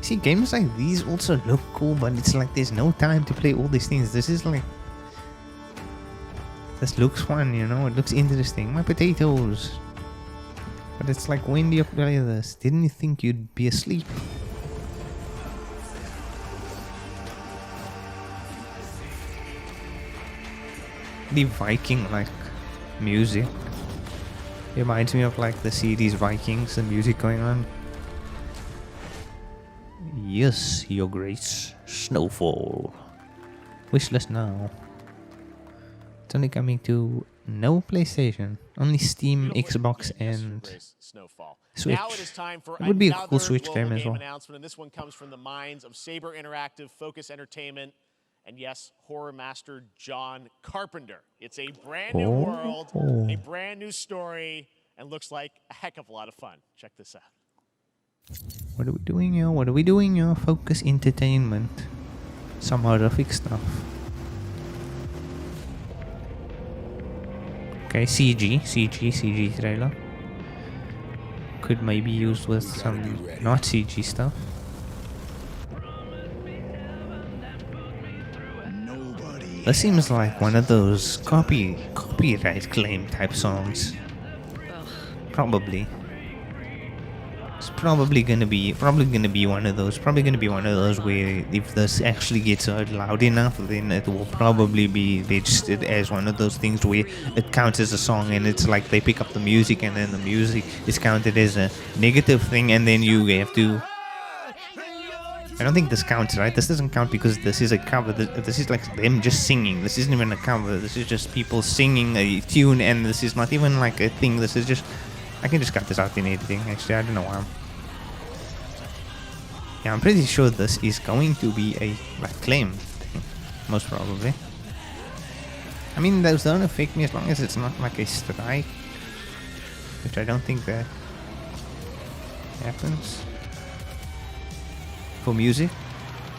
See, games like these also look cool, but it's like there's no time to play all these things. This is like... This looks fun, you know? It looks interesting. My potatoes. But it's like, when do you play this? Didn't you think you'd be asleep? The Viking-like music. It reminds me of like the series Vikings, the music going on. Yes, your grace. Snowfall. Wishlist now. It's only coming to no PlayStation. Only Steam, Xbox, and Switch. Now it is time for it would be a cool Switch game as well. Announcement, and this one comes from the minds of Saber Interactive, Focus Entertainment, and yes, horror master John Carpenter. It's a brand new world, a brand new story, and looks like a heck of a lot of fun. Check this out. What are we doing here? What are we doing here? Focus Entertainment. Some horrific stuff. Okay, CG trailer. Could maybe used with some not CG stuff. This seems like one of those copyright claim type songs. Probably. It's probably gonna be one of those. Probably gonna be one of those where if this actually gets heard loud enough, then it will probably be registered as one of those things where it counts as a song, and it's like they pick up the music, and then the music is counted as a negative thing, and then you have to I don't think this counts, right? This doesn't count because this is a cover. This is like them just singing. This isn't even a cover. This is just people singing a tune, and this is not even like a thing. This is just... I can just cut this out in editing. Actually, I don't know why. Yeah, I'm pretty sure this is going to be a like claim thing, most probably. I mean, those don't affect me as long as it's not like a strike, which I don't think that happens. For music,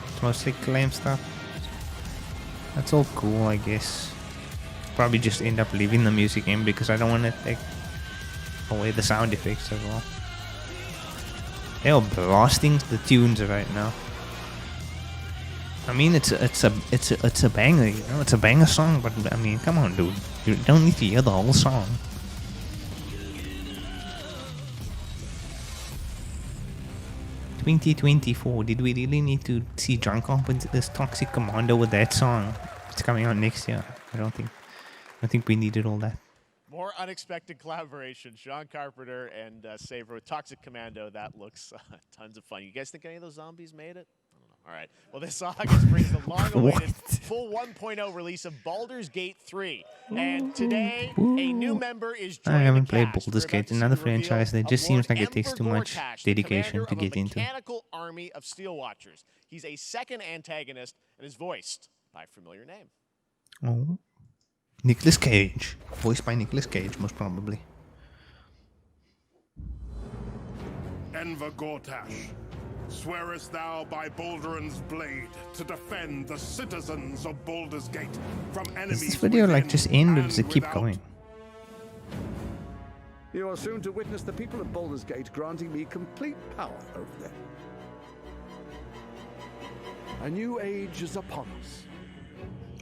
it's mostly claim stuff. That's all cool, I guess. Probably just end up leaving the music in because I don't want to take away the sound effects as well. They are blasting the tunes right now. I mean, it's a banger, you know, it's a banger song. But I mean, come on, dude, you don't need to hear the whole song. $2024. Did we really need to see John Carpenter's Toxic Commando with that song? It's coming out next year. I don't think we needed all that. More unexpected collaboration. Sean Carpenter and Saber with Toxic Commando. That looks tons of fun. You guys think any of those zombies made it? I don't know. All right. Well, this August brings the long-awaited full 1.0 release of Baldur's Gate 3. And today, a new member is joining I haven't the played cast. Baldur's Gate, another franchise that just seems like it takes too much dedication to get into. Mechanical army of Steel Watchers. He's a second antagonist and is voiced by a familiar name. Oh. Nicolas Cage. Voiced by Nicolas Cage, most probably. Enver Gortash, swearest thou by Balduran's blade to defend the citizens of Baldur's Gate from enemies? Does this video like just end or does it keep going? You are soon to witness the people of Baldur's Gate granting me complete power over them. A new age is upon us.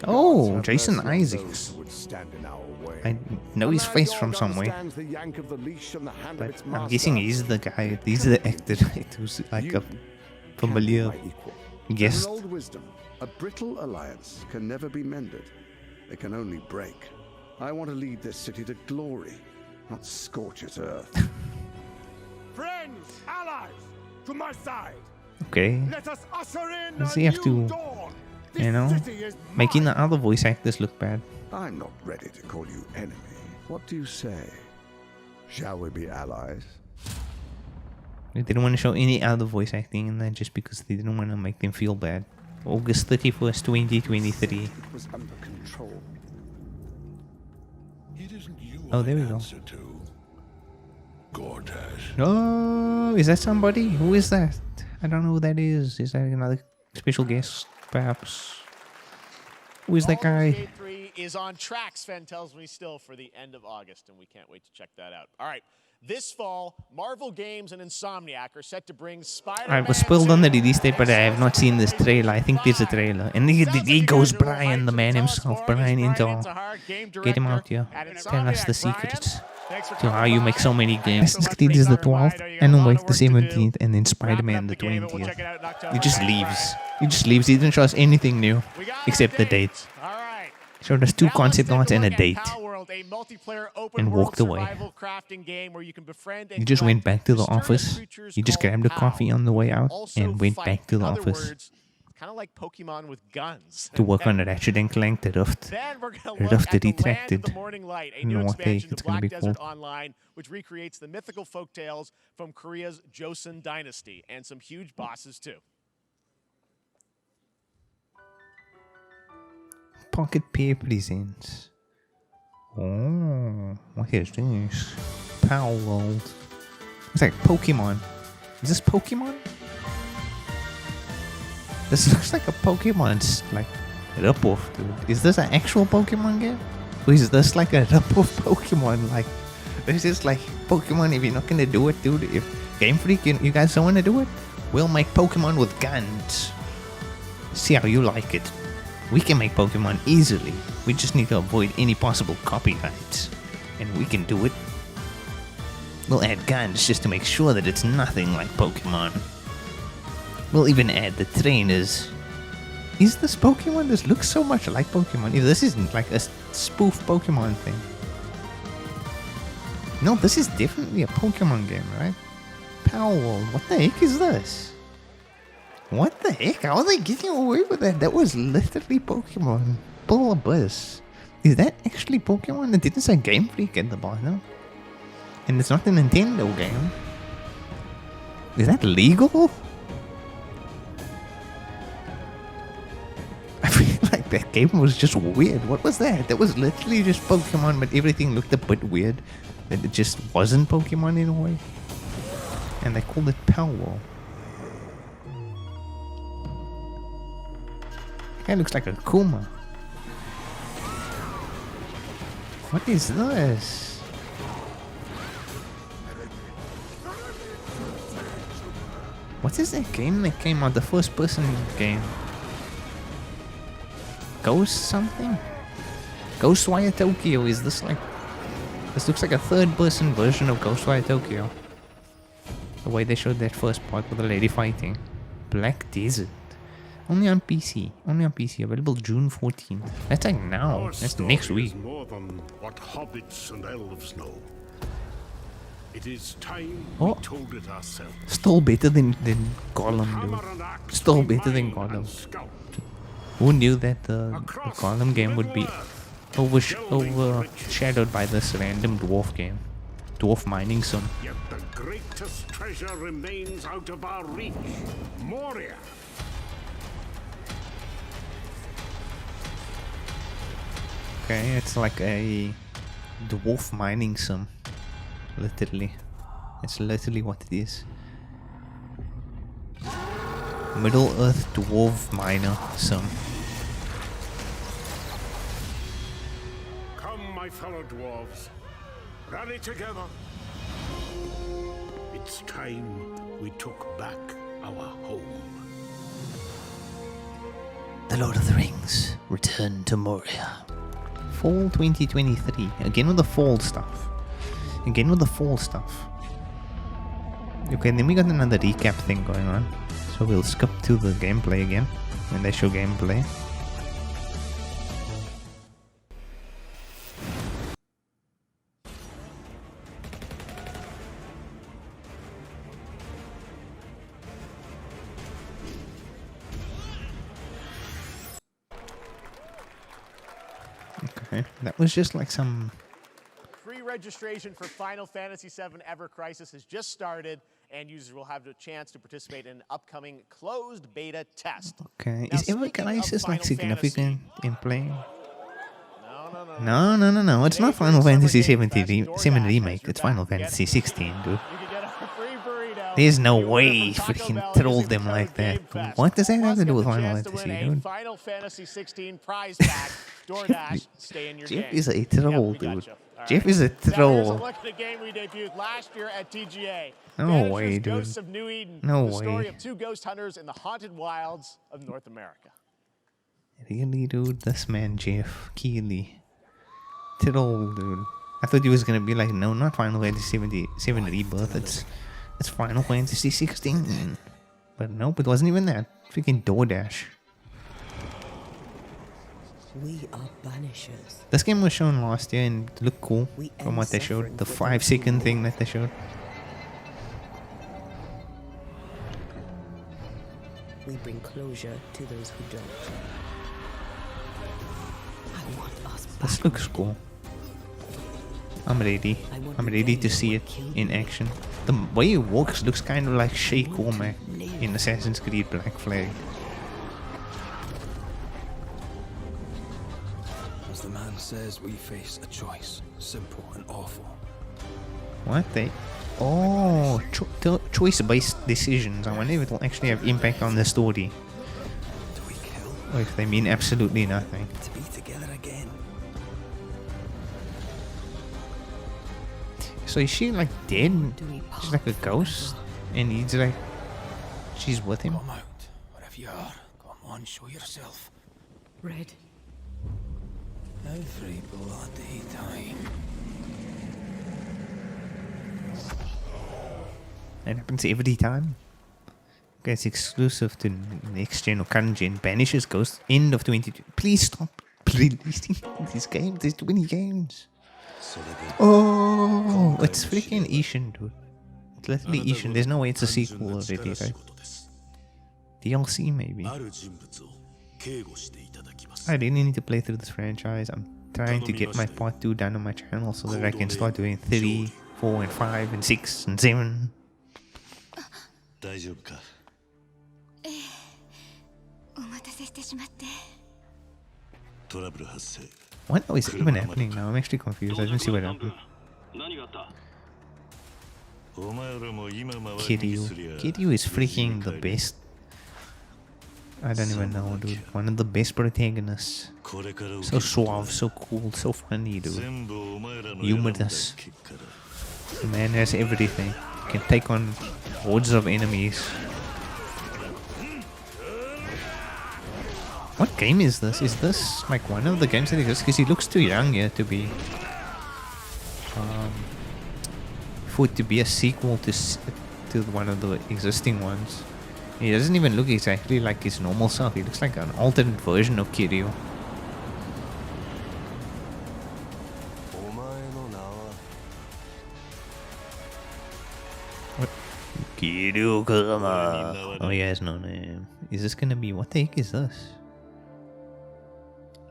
Oh, Jason Isaacs. I know his face from somewhere. But I'm guessing he's the guy, he's the actor who's like a familiar guest. In old wisdom, a brittle alliance can never be mended. It can only break. I want to lead this city to glory, not scorch its earth. Friends, allies, to my side. Okay. Let us usher in Does he have to, you know, making the other voice actors look bad? I'm not ready to call you enemy. What do you say? Shall we be allies? They didn't want to show any other voice acting in that just because they didn't want to make them feel bad. August 31st, 2023. It was under control. Oh, there we go. Gortash. Oh, is that somebody? Who is that? I don't know who that is. Is that another special guest, perhaps? Who is that guy? Gate 3 is on track, Sven tells me, still for the end of August, and we can't wait to check that out. All right. This fall, Marvel Games and Insomniac are set to bring Spider-Man. I was spoiled on the release date, but I have not seen this trailer. I think there's a trailer. And he goes Brian, the man himself, Brian Intihar. Get him out here. Tell us the secrets to how you make so many games. Assassin's Creed is the 12th, Alan Wake the 17th, and then Spider-Man the 20th. He just leaves. He just leaves. He didn't show us anything new, except the date. Showed us 2 concept arts and a date. And walked away. He just went back to the office. He just grabbed a coffee on the way out and went back to the office. Kind of like Pokemon with guns. To work on Ratchet and Clank, the Rift. Rift Retracted. I don't know what the heck it's going to be called. Online, which recreates the mythical folktales from Korea's Joseon Dynasty, and some huge bosses too. Pocket Pair presents. Oh, what is this? Power World. It's like Pokemon. Is this Pokemon? This looks like a Pokemon's like rip-off, dude. Is this an actual Pokemon game? Or is this like a rip-off Pokemon? Like, this is like Pokemon. If you're not gonna do it, dude. If Game Freak, you guys don't want to do it, we'll make Pokemon with guns. See how you like it. We can make Pokemon easily. We just need to avoid any possible copyrights. And we can do it. We'll add guns just to make sure that it's nothing like Pokemon. We'll even add the trainers. Is this Pokemon? This looks so much like Pokemon. If this isn't like a spoof Pokemon thing. No, this is definitely a Pokemon game, right? Power World. What the heck is this? What the heck? How are they getting away with that? That was literally Pokemon. Bull Buzz. Is that actually Pokemon? It didn't say Game Freak at the bottom. And it's not a Nintendo game. Is that legal? I feel like that game was just weird. What was that? That was literally just Pokemon, but everything looked a bit weird. That it just wasn't Pokemon in a way. And they called it Power. That looks like a Kuma. What is this? What is that game that came out? The first person game? Ghost something? Ghostwire Tokyo. Is this like... This looks like a third person version of Ghostwire Tokyo. The way they showed that first part with the lady fighting. Black Desert. Only on PC. Only on PC. Available June 14th. That's like now. That's next week. More than what hobbits and elves know. It is time we told it ourselves. Still better than Gollum, dude. Still better than Gollum. Who knew that the Gollum game would be overshadowed by this random dwarf game? Dwarf mining sim. Yet the greatest treasure remains out of our reach. Moria. Okay, it's like a dwarf mining sim. Literally. It's literally what it is. Middle Earth dwarf miner sim. Come, my fellow dwarves. Rally together. It's time we took back our home. The Lord of the Rings. Return to Moria. Fall 2023. Again with the fall stuff. Again with the fall stuff. Okay, then we got another recap thing going on. So we'll skip to the gameplay again. When they show gameplay. Okay, that was just like some... Pre-registration for Final Fantasy VII Ever Crisis has just started, and users will have the chance to participate in an upcoming closed beta test. Okay, now, is Ever Crisis like significant in playing? No. No, it's not Final Fantasy VII Remake, it's Final Fantasy 16, dude. There's no way freaking trolled them like that. What does that have to do with Final Fantasy, dude? Final Fantasy 16 prize pack. DoorDash, stay in your Jeff game. is a troll, dude. Right. Jeff is a Now, here's a troll. look at a game we debuted last year at TGA. No Vanisher's way, dude. Ghosts of New Eden. No the story way. of two ghost hunters in the haunted wilds of North America. Really, dude? This man, Geoff Keighley. Troll, dude. I thought he was gonna be like, no, not Final Fantasy 7 Rebirth. It's Final Fantasy 16. But nope, it wasn't even that. Freaking DoorDash. We are banishers. This game was shown last year and it looked cool from what they showed. The 5-second thing that they showed. We bring closure to those who don't. I want us back. This looks cool. I'm ready. I'm ready to see it in action. The way it walks looks kind of like Shay Cormac in Assassin's Creed Black Flag. As the man says, we face a choice, simple and awful. What they? Oh, choice-based decisions. I wonder if it will actually have impact on the story. Or if they mean absolutely nothing. To be together again. So is she like dead? She's like a ghost, and he's like, she's with him. Come out, wherever you are. Come on, show yourself. Red. Every bloody time. That happens every time. Okay, it's exclusive to next gen or current gen. Banishes Ghost. End of 22. Please stop releasing these games. There's too many games. Oh, it's freaking Ishin, dude. It's literally Ishin. There's no way it's a sequel already, right? DLC maybe. I really need to play through this franchise. I'm trying to get my part 2 done on my channel so that I can start doing 3, 4, and 5, and 6, and 7. What is even happening now? I'm actually confused. I didn't see what happened. Kiryu is freaking the best. I don't even know, dude. One of the best protagonists. So suave, so cool, so funny, dude. Humorous. The man has everything. Can take on hordes of enemies. What game is this? Is this like one of the games that exists? Because he looks too young here to be... for it to be a sequel to one of the existing ones. He doesn't even look exactly like his normal self. He looks like an alternate version of Kiryu. What? Kiryu Kurama. Oh, he has no name. Is this gonna be... What the heck is this?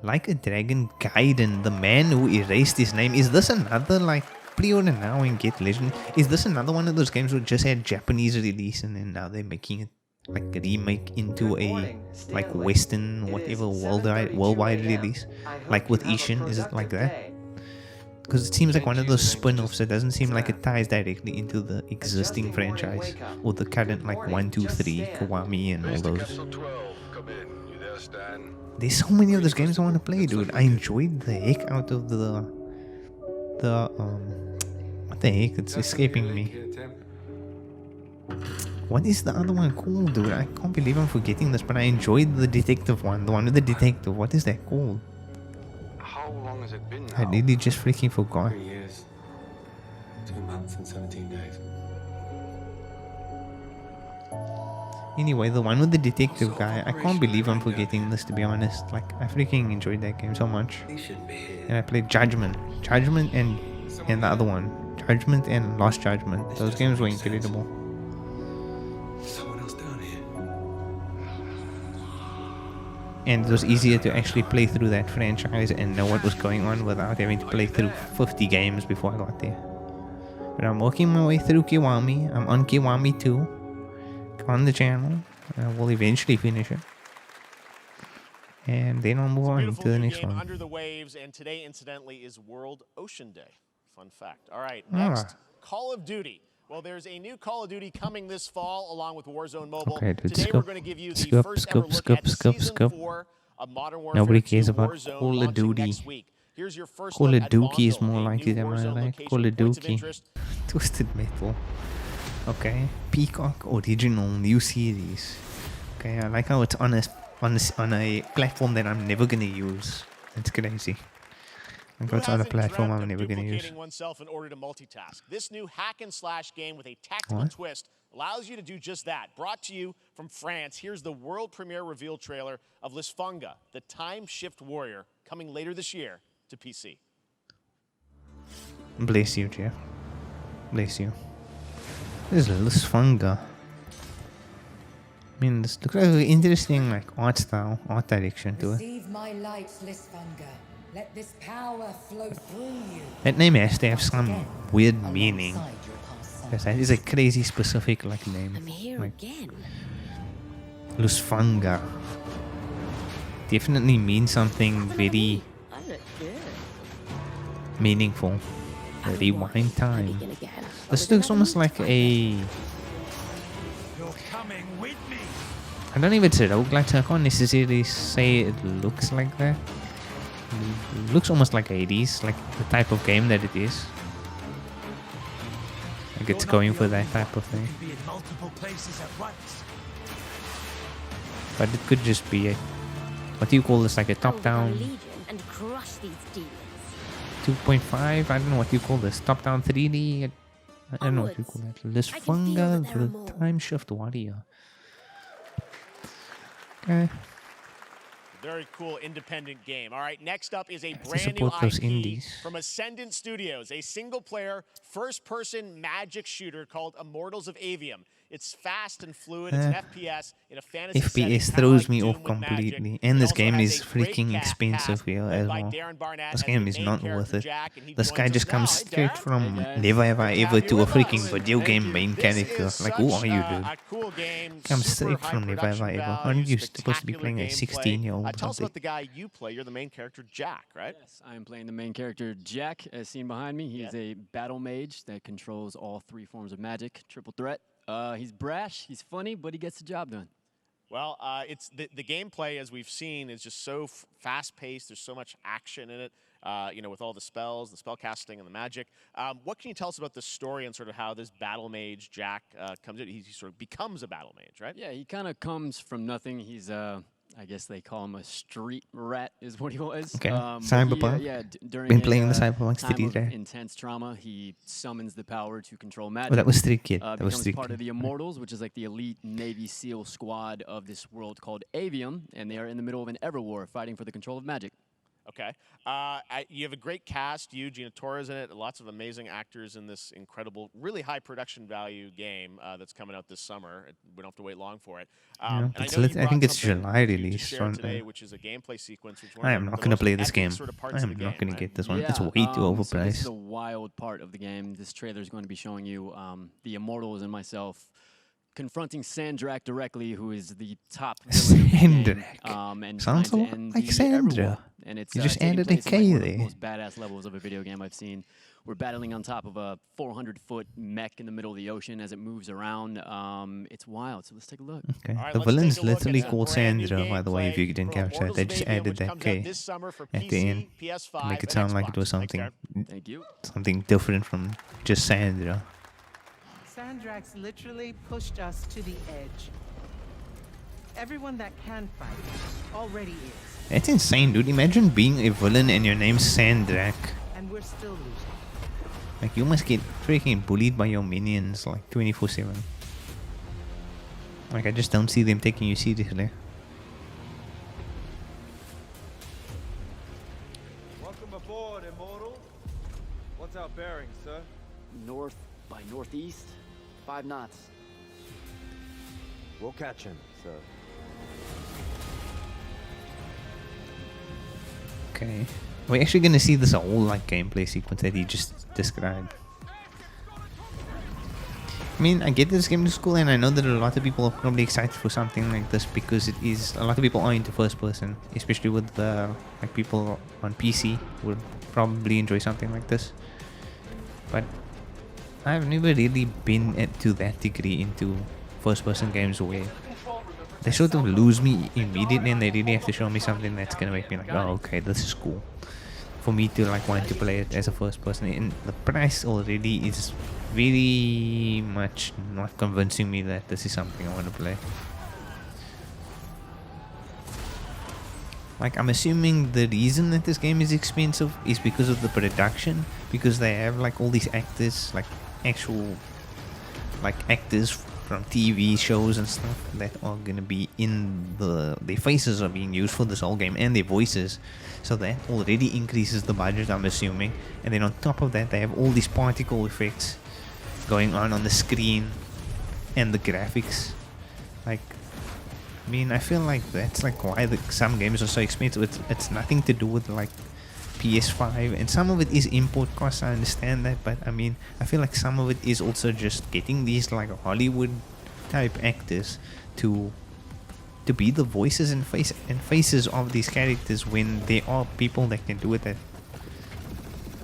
Like a Dragon Gaiden, the man who erased his name. Is this another, like, pre-order now and get Legend? Is this another one of those games which just had Japanese release and then now they're making it like a remake into a like Western whatever worldwide release? Like with Ishin, is it like that? Because it seems like one of those spin-offs. It doesn't seem like it ties directly into the existing franchise or the current like 1, 2, 3 Kiwami and all those. There's so many of those games I want to play, dude. I enjoyed the heck out of the what the heck? It's escaping me. What is the other one called, dude? I can't believe I'm forgetting this, but I enjoyed the detective one. The one with the detective. What is that called? How long has it been now? I really just freaking forgot. 3 years, 2 months and 17 days. Anyway, the one with the detective guy, I can't believe I'm forgetting this, to be honest. Like, I freaking enjoyed that game so much. And I played Judgment and the other one. Judgment and Lost Judgment. Those games were incredible. Someone else down here. And it was easier to actually play through that franchise and know what was going on without having to play through 50 games before I got there. But I'm working my way through Kiwami. I'm on Kiwami 2 on the channel. I will eventually finish it. And then I'll move on to the next one. Under the Waves, and today, incidentally, is World Ocean Day. Fun fact. All right, next, Call of Duty. Well, there's a new Call of Duty coming this fall, along with Warzone Mobile. Okay, dude, today, we're going to give you the first ever look at Season 4 of Modern Warfare. Nobody cares about Warzone Call of Duty. Here's your first Call look of at Duty is Bondo, more a likely new than I Warzone like. location. Call of Points of Duty. interest. Twisted Metal. Okay, Peacock Original New Series. Okay, I like how it's on a platform that I'm never gonna use. It's crazy. Like it's on a platform I'm never gonna use. Oneself in order to multitask. This new hack and slash game with a tactical twist allows you to do just that. Brought to you from France, here's the world premiere reveal trailer of Lisfunga, the time shift warrior, coming later this year to PC. Bless you, Geoff. Bless you. This is Lisfunga. I mean, this looks like an interesting like art style, art direction to it. Receive my light, Lisfunga. Let this power flow through you. That name has to have some weird meaning. Because that is a crazy specific like name. I'm here like, again. Lisfunga. Definitely means something very I look good. meaningful. Rewind time. This looks almost like a... I don't know if it's a roguelike, so I can't necessarily say it looks like that. It looks almost like 80s, like the type of game that it is. Like it's going for that type of thing. But it could just be a... What do you call this? Like a top-down... 2.5? I don't know what you call this. Top-down 3D? I don't know what you call that. Lisfunga, the time shift warrior. Okay. Very cool independent game. All right, next up is a brand new IP from Ascendant Studios, a single-player, first-person magic shooter called Immortals of Avium. It's fast and fluid. It's an FPS in a fantasy FPS setting, throws like me Doom off with completely, magic. and It this also game has is a great freaking expensive here led as by well. Darren Barnett This as game the is main not character, worth it. Jack, and he This guy joins just us comes now. Hey, straight Darren. from Hey, guys. never have I Great to ever have you to a with freaking us. video Thank game you. main This character. is Like, who such are you, dude? a cool game. Come Super straight high from never have I production ever. value, Aren't you supposed to be spectacular playing a gameplay. 16-year-old or Tell us something? about the guy you play. You're the main character, Jack, right? Yes, I am playing the main character, Jack, as seen behind me. He is a battle mage that controls all 3 forms of magic, triple threat. He's brash, he's funny, but he gets the job done. Well, it's the gameplay, as we've seen, is just so fast-paced. There's so much action in it, with all the spells, the spell casting, and the magic. What can you tell us about the story and sort of how this battle mage, Jack, comes in? He sort of becomes a battle mage, right? Yeah, he kind of comes from nothing. He's, I guess they call him a street rat, is what he was. Okay. Cyberpunk. Cyberpunk. Been playing the Cyberpunk time city of there. intense trauma, he summons the power to control magic. Oh, that was Street Kid. That was becomes Street part Kid. of the Immortals, which is like the elite Navy SEAL squad of this world called Avium, and they are in the middle of an ever war fighting for the control of magic. Okay. You have a great cast. You, Gina Torres in it. Lots of amazing actors in this incredible, really high production value game that's coming out this summer. We don't have to wait long for it. Yeah, And it's I know lit- you I think brought it's something July to release, share so, today, which is a gameplay sequence. Which is one I of am the not going to most play this epic game. sort of parts I of am the not game, going to right? get this one. Yeah, It's way too so this is overpriced. the wild part of the game. This trailer is going to be showing you the Immortals and myself confronting Sandrak directly, who is the top villain of the game, and Sounds trying a to lot end like the Sandra. Everwar. And it's You just taking added a place in, K like, one of the there. most badass levels of a video game I've seen. We're battling on top of a 400-foot mech in the middle of the ocean as it moves around. It's wild, so let's take a look. Okay. The villain's literally called Sandra, by the way, if you didn't catch that. They just added that K at the end to make it sound like it was something, Thank you. something different from just Sandra. Sandrax literally pushed us to the edge. Everyone that can fight already is. That's insane, dude. Imagine being a villain and your name's Sandrak. And we're still losing. Like, you must get freaking bullied by your minions, like, 24/7. Like, I just don't see them taking you seriously. Welcome aboard, Immortal. What's our bearing, sir? North by northeast, 5 knots. We'll catch him, sir. Okay. We're actually gonna see this whole, like, gameplay sequence that he just described. I mean, I get this game is cool, and I know that a lot of people are probably excited for something like this because it is. A lot of people are into first person, especially with like people on PC would probably enjoy something like this. But I've never really been to that degree into first person games where they sort of lose me immediately, and they really have to show me something that's gonna make me like, oh, okay, this is cool, for me to like want to play it as a first person. And the price already is very much not convincing me that this is something I want to play. Like, I'm assuming the reason that this game is expensive is because of the production, because they have like all these actors, like actual like actors from TV shows and stuff that are gonna be in their faces are being used for this whole game, and their voices, so that already increases the budget, I'm assuming. And then on top of that, they have all these particle effects going on the screen and the graphics. Like, I mean, I feel like that's like why some games are so expensive. It's nothing to do with like PS5, and some of it is import costs, I understand that, but I mean, I feel like some of it is also just getting these like Hollywood type actors to be the voices and faces of these characters, when there are people that can do it, that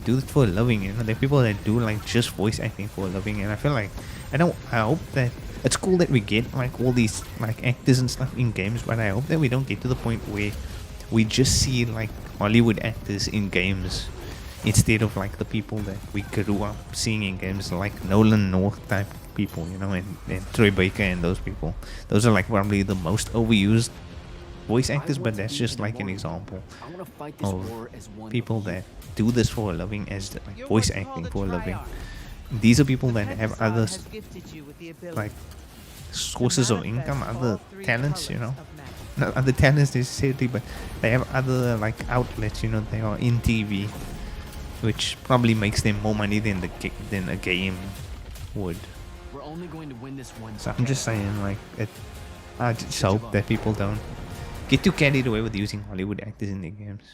do it for a living. You know, there are people that do like just voice acting for a living, and I feel like I hope that it's cool that we get like all these like actors and stuff in games, but I hope that we don't get to the point where we just see like Hollywood actors in games instead of like the people that we grew up seeing in games, like Nolan North type people, you know, and Troy Baker and those people. Those are like probably the most overused voice actors, but that's just like an example of people that do this for a living, as like voice acting for a living. These are people that have other like sources of income, other talents, you know. Not other talents necessarily, but they have other like outlets, you know. They are in TV, which probably makes them more money than a game would. only going to win this one. So I'm just saying, like, I just hope that people don't get too carried away with using Hollywood actors in their games.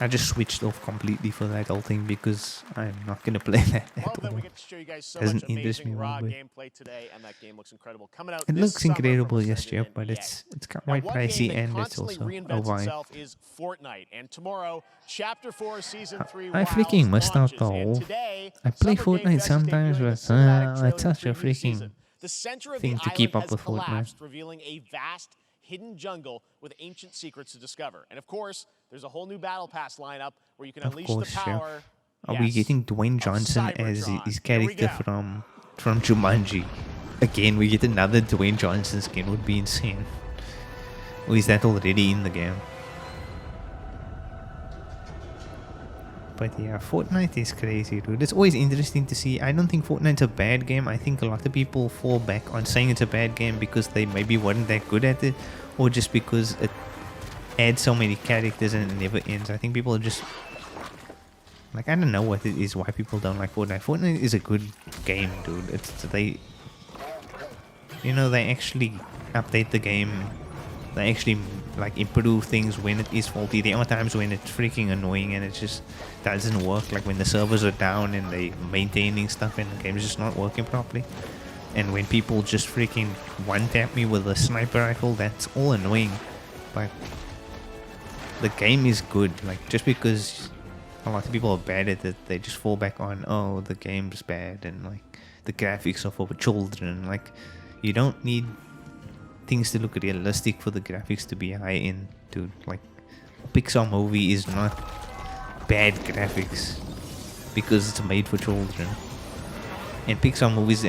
I just switched off completely for that whole thing because I'm not gonna play that at all. We get to show you guys so Doesn't much interest me amazing raw one bit. gameplay today, and that game looks incredible. Coming out It this looks summer incredible, from yes, Ascended Jeff, but and it's EA. quite Now, one pricey game and that it's constantly also reinvents over. itself is Fortnite, and tomorrow, Chapter 4, Season 3 I freaking missed out the whole. I play Fortnite sometimes, but it's such a freaking the center of thing the to keep island up has with Fortnite. collapsed, revealing a vast hidden jungle with ancient secrets to discover. And of course, there's a whole new battle pass lineup where you can Of unleash course, the power. Are we getting Dwayne Johnson as his character from Jumanji? Again, we get another Dwayne Johnson skin. Would be insane. Or is that already in the game? But yeah, Fortnite is crazy, dude. It's always interesting to see. I don't think Fortnite's a bad game. I think a lot of people fall back on saying it's a bad game because they maybe weren't that good at it, or just because it adds so many characters and it never ends. I think people are just like, I don't know what it is why people don't like Fortnite. Fortnite is a good game, dude. They actually update the game. They actually like improve things when it is faulty. There are times when it's freaking annoying and it just doesn't work, like when the servers are down and they maintaining stuff and the game is just not working properly. And when people just freaking one-tap me with a sniper rifle, that's all annoying. But the game is good. Like, just because a lot of people are bad at it, they just fall back on, oh, the game's bad and like the graphics are for children. Like, you don't need things to look realistic for the graphics to be high end, dude. Like, a Pixar movie is not bad graphics because it's made for children. And Pixar movies,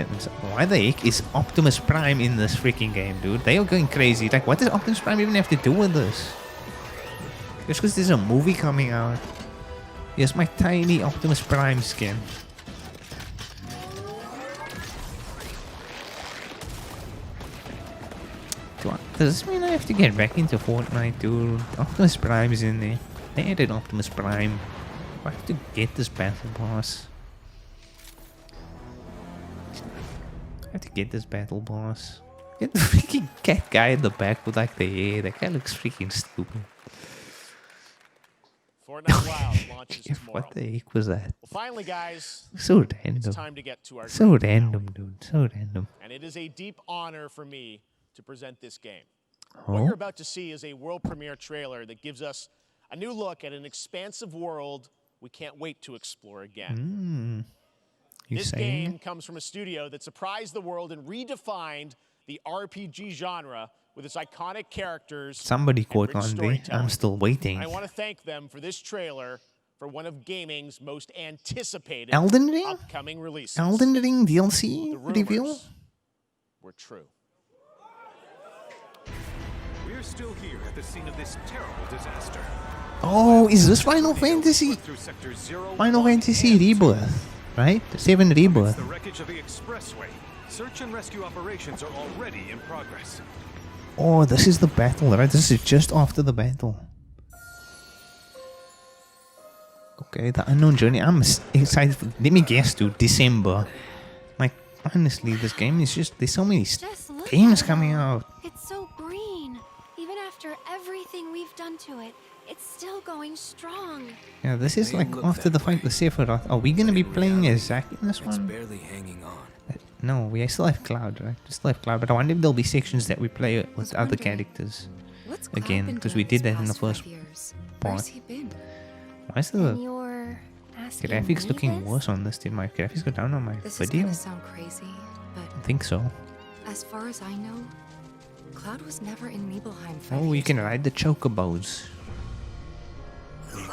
why the heck is Optimus Prime in this freaking game, dude? They are going crazy. Like, what does Optimus Prime even have to do with this? Just because there's a movie coming out. Here's my tiny Optimus Prime skin. Does this mean I have to get back into Fortnite, dude? Optimus Prime is in there. They added Optimus Prime. I have to get this battle boss. I have to get this battle boss. Get the freaking cat guy in the back with like the hair. That guy looks freaking stupid. Fortnite Wild launches tomorrow. What the heck was that? Well, finally, guys, So random. it's time to get to our So grand random, finale. dude. So random. And it is a deep honor for me to present this game. Oh? What you're about to see is a world premiere trailer that gives us a new look at an expansive world we can't wait to explore again. This game comes from a studio that surprised the world and redefined the RPG genre with its iconic characters. Somebody and quote rich on me. storytelling. I'm still waiting. I want to thank them for this trailer for one of gaming's most anticipated Elden Ring? upcoming releases. Elden Ring DLC The rumors reveal? were true. We're still here at the scene of this terrible disaster. Oh, is this Final Fantasy? Final Fantasy Rebirth, right? 7 Rebirth. The wreckage of the expressway. Search and rescue operations are already in progress. Oh, this is the battle, right? This is just after the battle. Okay, the Unknown Journey. I'm excited for, let me guess, dude, December. Like, honestly, this game is just, there's so many games coming out. It's so green. Even after everything we've done to it, it's still going strong. Yeah, this is like after the fight with Sephiroth. Are we gonna be playing as Zack in this one? Barely hanging on. No, we still have Cloud, right? We still have Cloud, but I wonder if there'll be sections that we play with other characters. Again, because we did that in the first part. Why is the graphics looking worse on this? Did my graphics go down on my This video? is gonna sound crazy, but I think so. as far as I know, Cloud was never in Nibelheim. Oh, you can ride the chocobos.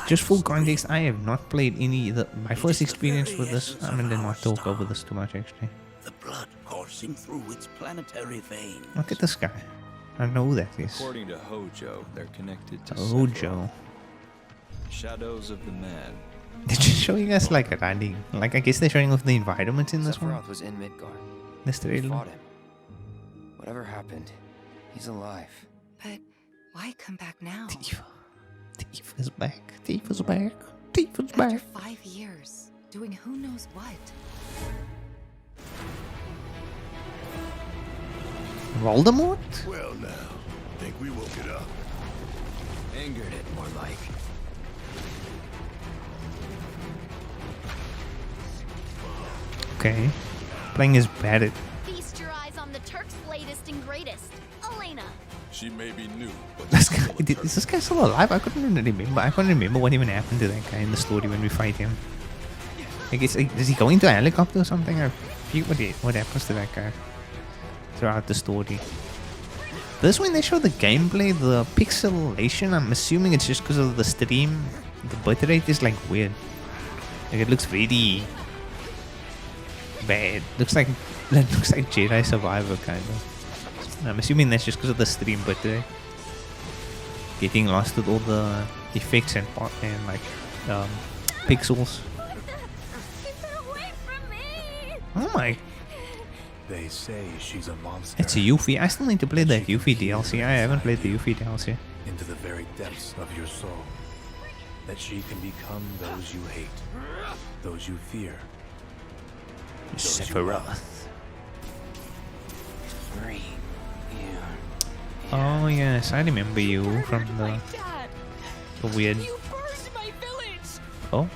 Just full context, I have not played any. My first experience with this, I'm gonna not talk over this too much actually. The blood coursing through its planetary veins. Look at this guy. I know who that is. According to Hojo, they're connected to Hojo. Shadows of the Man. They're just showing us like running. Like, I guess they're showing off the environment in this one. Sephiroth was in Midgard. This We trailer. fought him. Whatever happened, he's alive. But why come back now? Tifa's back. Tifa's back. Tifa's After back. 5 years, doing who knows what. Voldemort? Well now, think we woke it up. Angered it, more like. Okay. Playing as Barret. Feast your eyes on the Turk's latest and greatest, Elena. She may be new, but Is this guy still alive? I couldn't remember. I can't remember what even happened to that guy in the story when we fight him. Like, is he going to a helicopter or something? I forget what happens to that guy throughout the story. This when they show the gameplay, the pixelation, I'm assuming it's just because of the stream. The bitrate is like weird. Like it looks really bad. Looks like Jedi Survivor kind of. I'm assuming that's just because of the stream bitrate. Getting lost with all the effects and like pixels. Oh my. They say she's a monster. It's a Yuffie. I still need to play that Yuffie DLC. I haven't played the Yuffie DLC. Into the very depths of your soul. That she can become those you hate. Those you fear. Sephiroth. Oh yes, I remember you from the weird. Oh.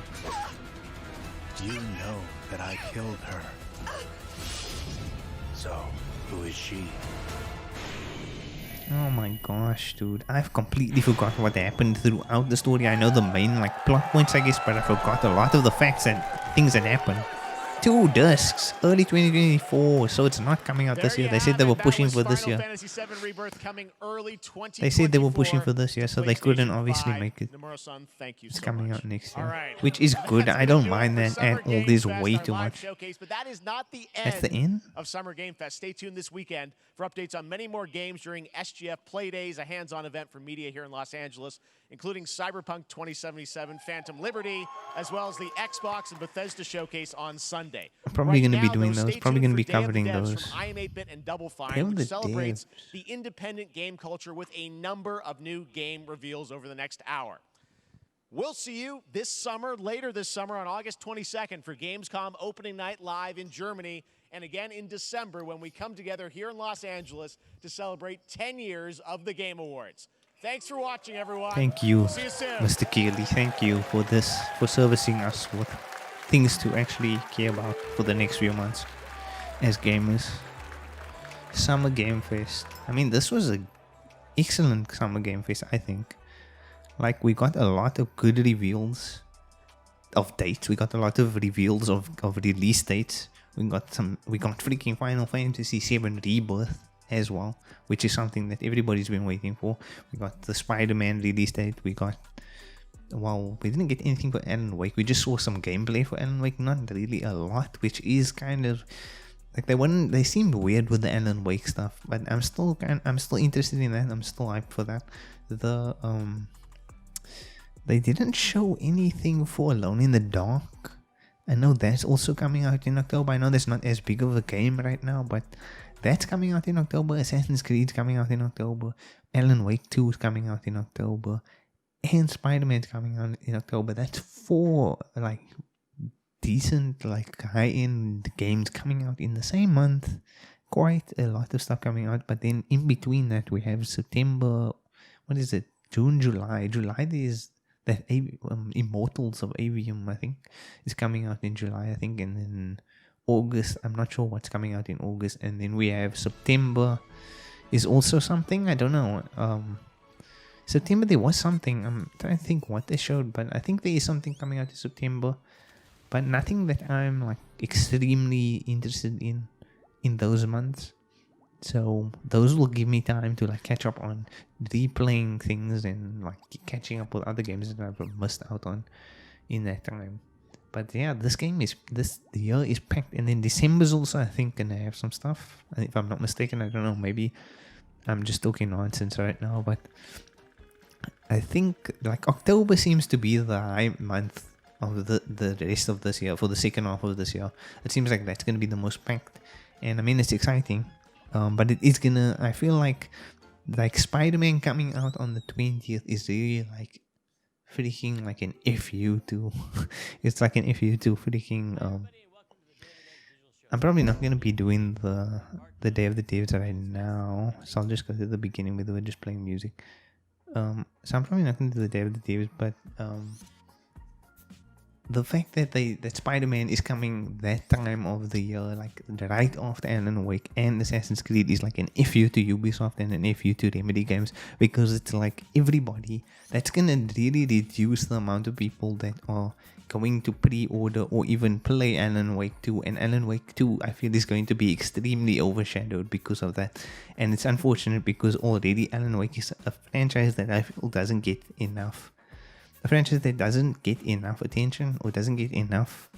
You know that I killed her. So, who is she? Oh my gosh, dude. I've completely forgot what happened throughout the story. I know the main like plot points, I guess, but I forgot a lot of the facts and things that happened. 2 discs, early 2024, so it's not coming out this year. They said they were pushing for this year. They said they were pushing for this year, so they couldn't obviously make it. It's coming out next year, which is good. I don't mind that at all. There's way too much. That's the end of Summer Game Fest. Stay tuned this weekend for updates on many more games during SGF Play Days, a hands-on event for media here in Los Angeles, including Cyberpunk 2077, Phantom Liberty, as well as the Xbox and Bethesda showcase on Sunday. I'm probably going to be doing those. Probably going to be covering those. From IM8bit and Double Fine, which celebrates the independent game culture with a number of new game reveals over the next hour. We'll see you this summer, later this summer on August 22nd for Gamescom opening night live in Germany, and again in December when we come together here in Los Angeles to celebrate 10 years of the Game Awards. Thanks for watching, everyone. Thank you, See you soon. Mr. Keighley. Thank you for this, for servicing us with things to actually care about for the next few months as gamers. Summer Game Fest. I mean, this was an excellent Summer Game Fest, I think. Like, we got a lot of good reveals of dates. We got a lot of reveals of release dates. We got freaking Final Fantasy VII Rebirth as well, which is something that everybody's been waiting for. We got the Spider-Man release date. We got, well, we didn't get anything for Alan Wake. We just saw some gameplay for Alan Wake, not really a lot, which is kind of like they seemed weird with the Alan Wake stuff, but I'm still interested in that. I'm still hyped for that. They didn't show anything for Alone in the Dark. I know that's also coming out in October. I know that's not as big of a game right now, but that's coming out in October. Assassin's Creed's coming out in October. Alan Wake 2 is coming out in October. And Spider-Man's coming out in October. That's 4 like decent, like high-end games coming out in the same month. Quite a lot of stuff coming out. But then in between that, we have September. What is it? June, July. July is that Immortals of Avium, I think, is coming out in July, I think, and then August, I'm not sure what's coming out in August, and then we have September is also something, I don't know. September there was something, I'm trying to think what they showed, but I think there is something coming out in September, but nothing that I'm like extremely interested in those months. So those will give me time to like catch up on replaying things and like catching up with other games that I've missed out on in that time. But yeah, the year is packed, and then December's also, I think, gonna have some stuff. If I'm not mistaken, I don't know, maybe I'm just talking nonsense right now, but I think like October seems to be the high month of the rest of this year, for the second half of this year. It seems like that's gonna be the most packed, and I mean, it's exciting. But it is gonna, I feel like Spider-Man coming out on the 20th is really like freaking like an FU to it's like an FU to freaking I'm probably not going to be doing the Day of the Devs right now, so I'll just go to the beginning where we're just playing music. So I'm probably not going to do the Day of the Devs, but the fact that that Spider-Man is coming that time of the year, like right after Alan Wake and Assassin's Creed, is like an FU to Ubisoft and an FU to Remedy Games, because it's like everybody, that's gonna really reduce the amount of people that are going to pre-order or even play Alan Wake 2, and Alan Wake 2 I feel is going to be extremely overshadowed because of that. And it's unfortunate because already Alan Wake is a franchise that I feel doesn't get enough attention or doesn't get enough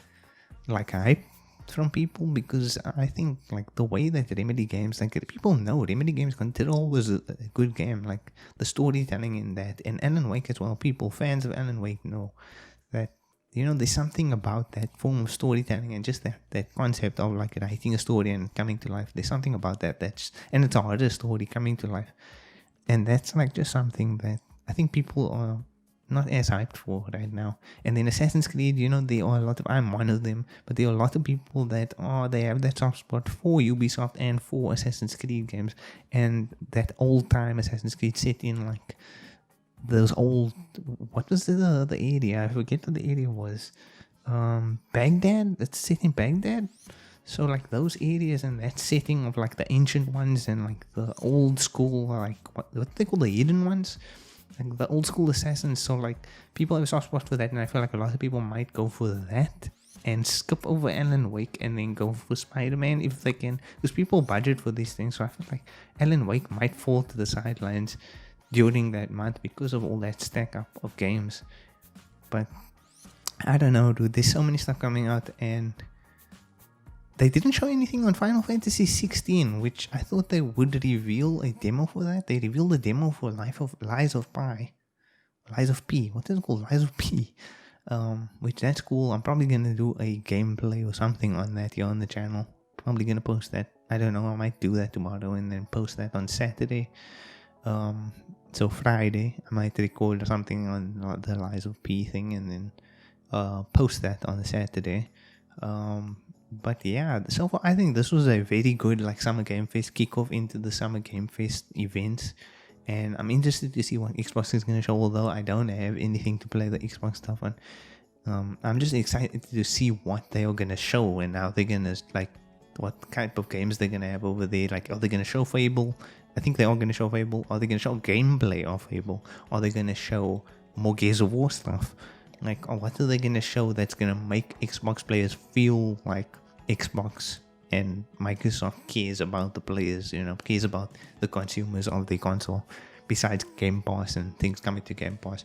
like hype from people, because I think like the way that Remedy Games, like people know Remedy Games Control was a good game, like the storytelling in that, and Alan Wake as well. People, fans of Alan Wake, know that, you know, there's something about that form of storytelling and just that concept of like writing a story and coming to life. There's something about that and it's a harder story coming to life, and that's like just something that I think people are not as hyped for right now. And then Assassin's Creed, you know, there are a lot of, I'm one of them, but there are a lot of people that they have that soft spot for Ubisoft and for Assassin's Creed games, and that old time Assassin's Creed set in like those old, what was the area? I forget what the area was. Baghdad? It's set in Baghdad? So like those areas and that setting of like the ancient ones and like the old school, like what they call the hidden ones, like the old school assassins. So like people have a soft spot for that, and I feel like a lot of people might go for that and skip over Alan Wake and then go for Spider-Man if they can, because people budget for these things. So I feel like Alan Wake might fall to the sidelines during that month because of all that stack up of games. But I don't know, dude, there's so many stuff coming out, and they didn't show anything on Final Fantasy 16, which I thought they would reveal a demo for that. They revealed a demo for Lies of P. What is it called? Lies of P. Which that's cool. I'm probably gonna do a gameplay or something on that here on the channel. Probably gonna post that. I don't know, I might do that tomorrow and then post that on Saturday. So Friday I might record something on the Lies of P thing and then post that on Saturday. But yeah, so far I think this was a very good like Summer Game Fest kickoff into the Summer Game Fest events, and I'm interested to see what Xbox is going to show, although I don't have anything to play the Xbox stuff on. I'm just excited to see what they are going to show and how they're going to, like, what type of games they're going to have over there. Like, are they going to show Fable? I think they are going to show Fable. Are they going to show gameplay of Fable? Are they going to show more Gears of War stuff? Like, what are they going to show that's going to make Xbox players feel like Xbox and Microsoft cares about the players, you know, cares about the consumers of the console, besides Game Pass and things coming to Game Pass.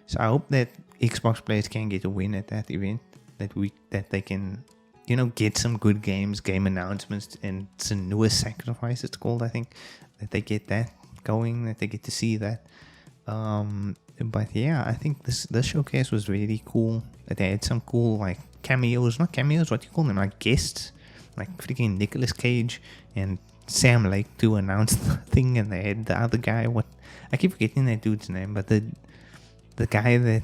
So I hope that Xbox players can get a win at that event, that they can, you know, get some good games, game announcements, and some newest sacrifice it's called, I think, that they get that going, that they get to see that. But yeah, I think this showcase was really cool. That they had some cool like cameos, not cameos, what do you call them, like guests, like freaking Nicolas Cage and Sam Lake to announce the thing, and they had the other guy, what I keep forgetting that dude's name, but the guy that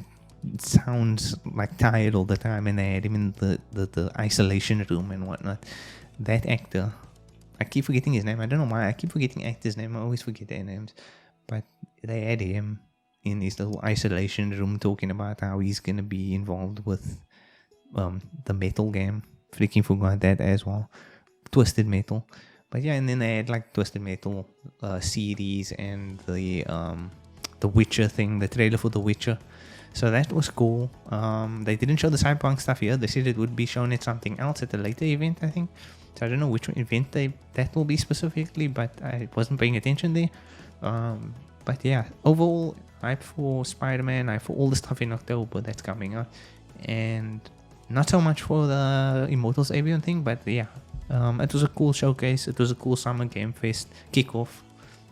sounds like tired all the time, and they had him in the isolation room and whatnot. That actor, I keep forgetting his name. I don't know why I keep forgetting actors' name. I always forget their names, but they had him in his little isolation room talking about how he's gonna be involved with the Metal game. Freaking forgot that as well. Twisted Metal. But yeah, and then they had like Twisted Metal series and the Witcher thing, the trailer for The Witcher. So that was cool. They didn't show the Cyberpunk stuff here. They said it would be shown at something else at a later event, I think. So I don't know which event that will be specifically, but I wasn't paying attention there. But yeah, overall, hype for Spider-Man, hype for all the stuff in October that's coming out. And not so much for the Immortals Avion thing, but yeah, it was a cool showcase. It was a cool Summer Game Fest kickoff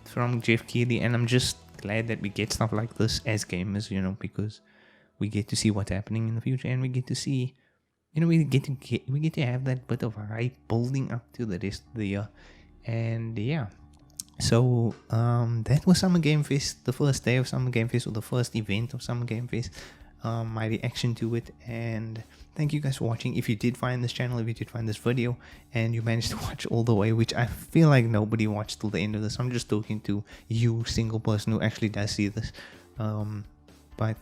from Geoff Keighley, and I'm just glad that we get stuff like this as gamers, you know, because we get to see what's happening in the future, and we get to see, you know, we get to have that bit of hype building up to the rest of the year. And yeah, so that was Summer Game Fest, the first day of Summer Game Fest, or the first event of Summer Game Fest. my reaction to it. And thank you guys for watching. If you did find this channel, if you did find this video and you managed to watch all the way, which I feel like nobody watched till the end of this, I'm just talking to you, single person who actually does see this. But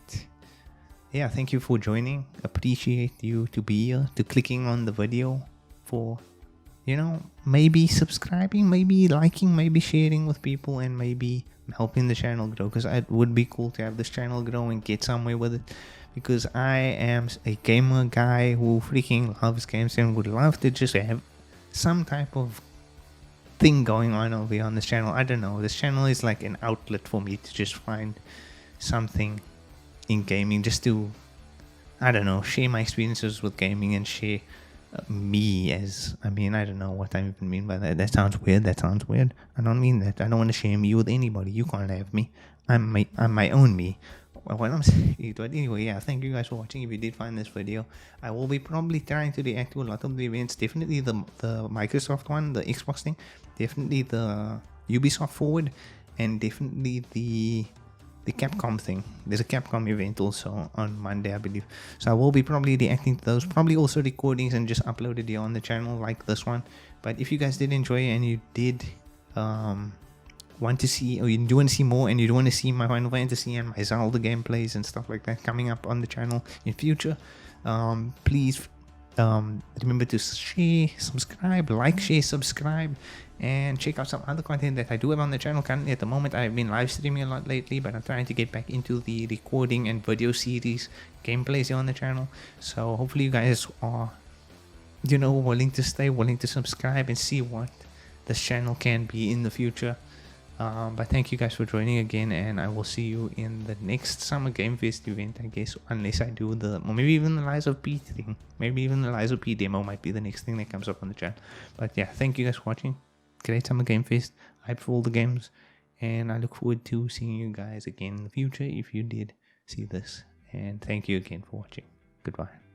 yeah, thank you for joining. Appreciate you to be here, to clicking on the video, for, you know, maybe subscribing, maybe liking, maybe sharing with people, and maybe helping the channel grow, because it would be cool to have this channel grow and get somewhere with it, because I am a gamer guy who freaking loves games and would love to just have some type of thing going on over here on this channel. I don't know, this channel is like an outlet for me to just find something in gaming, just to, I don't know, share my experiences with gaming and share me as, I mean, I don't know what I even mean by that. That sounds weird. That sounds weird. I don't mean that. I don't want to share me with anybody. You can't have me. I'm my own me. What I'm saying. But anyway, yeah, thank you guys for watching. If you did find this video, I will be probably trying to react to a lot of the events. Definitely the Microsoft one, the Xbox thing. Definitely the Ubisoft Forward, and definitely the Capcom thing. There's a Capcom event also on Monday, I believe. So I will be probably reacting to those. Probably also recordings and just upload it here on the channel like this one. But if you guys did enjoy and you did want to see, or you do want to see more, and you do want to see my Final Fantasy and my Zelda gameplays and stuff like that coming up on the channel in future, please remember to share, subscribe, like, share, subscribe, and check out some other content that I do have on the channel. Currently at the moment I've been live streaming a lot lately, but I'm trying to get back into the recording and video series gameplays here on the channel. So hopefully you guys are, you know, willing to stay, willing to subscribe and see what this channel can be in the future. But thank you guys for joining again, and I will see you in the next Summer Game Fest event, I guess, unless I do the, or maybe even the Lies of P thing. Maybe even the Lies of P demo might be the next thing that comes up on the channel. But yeah, thank you guys for watching. Great Summer Game Fest. Hype for all the games, and I look forward to seeing you guys again in the future if you did see this. And thank you again for watching. Goodbye.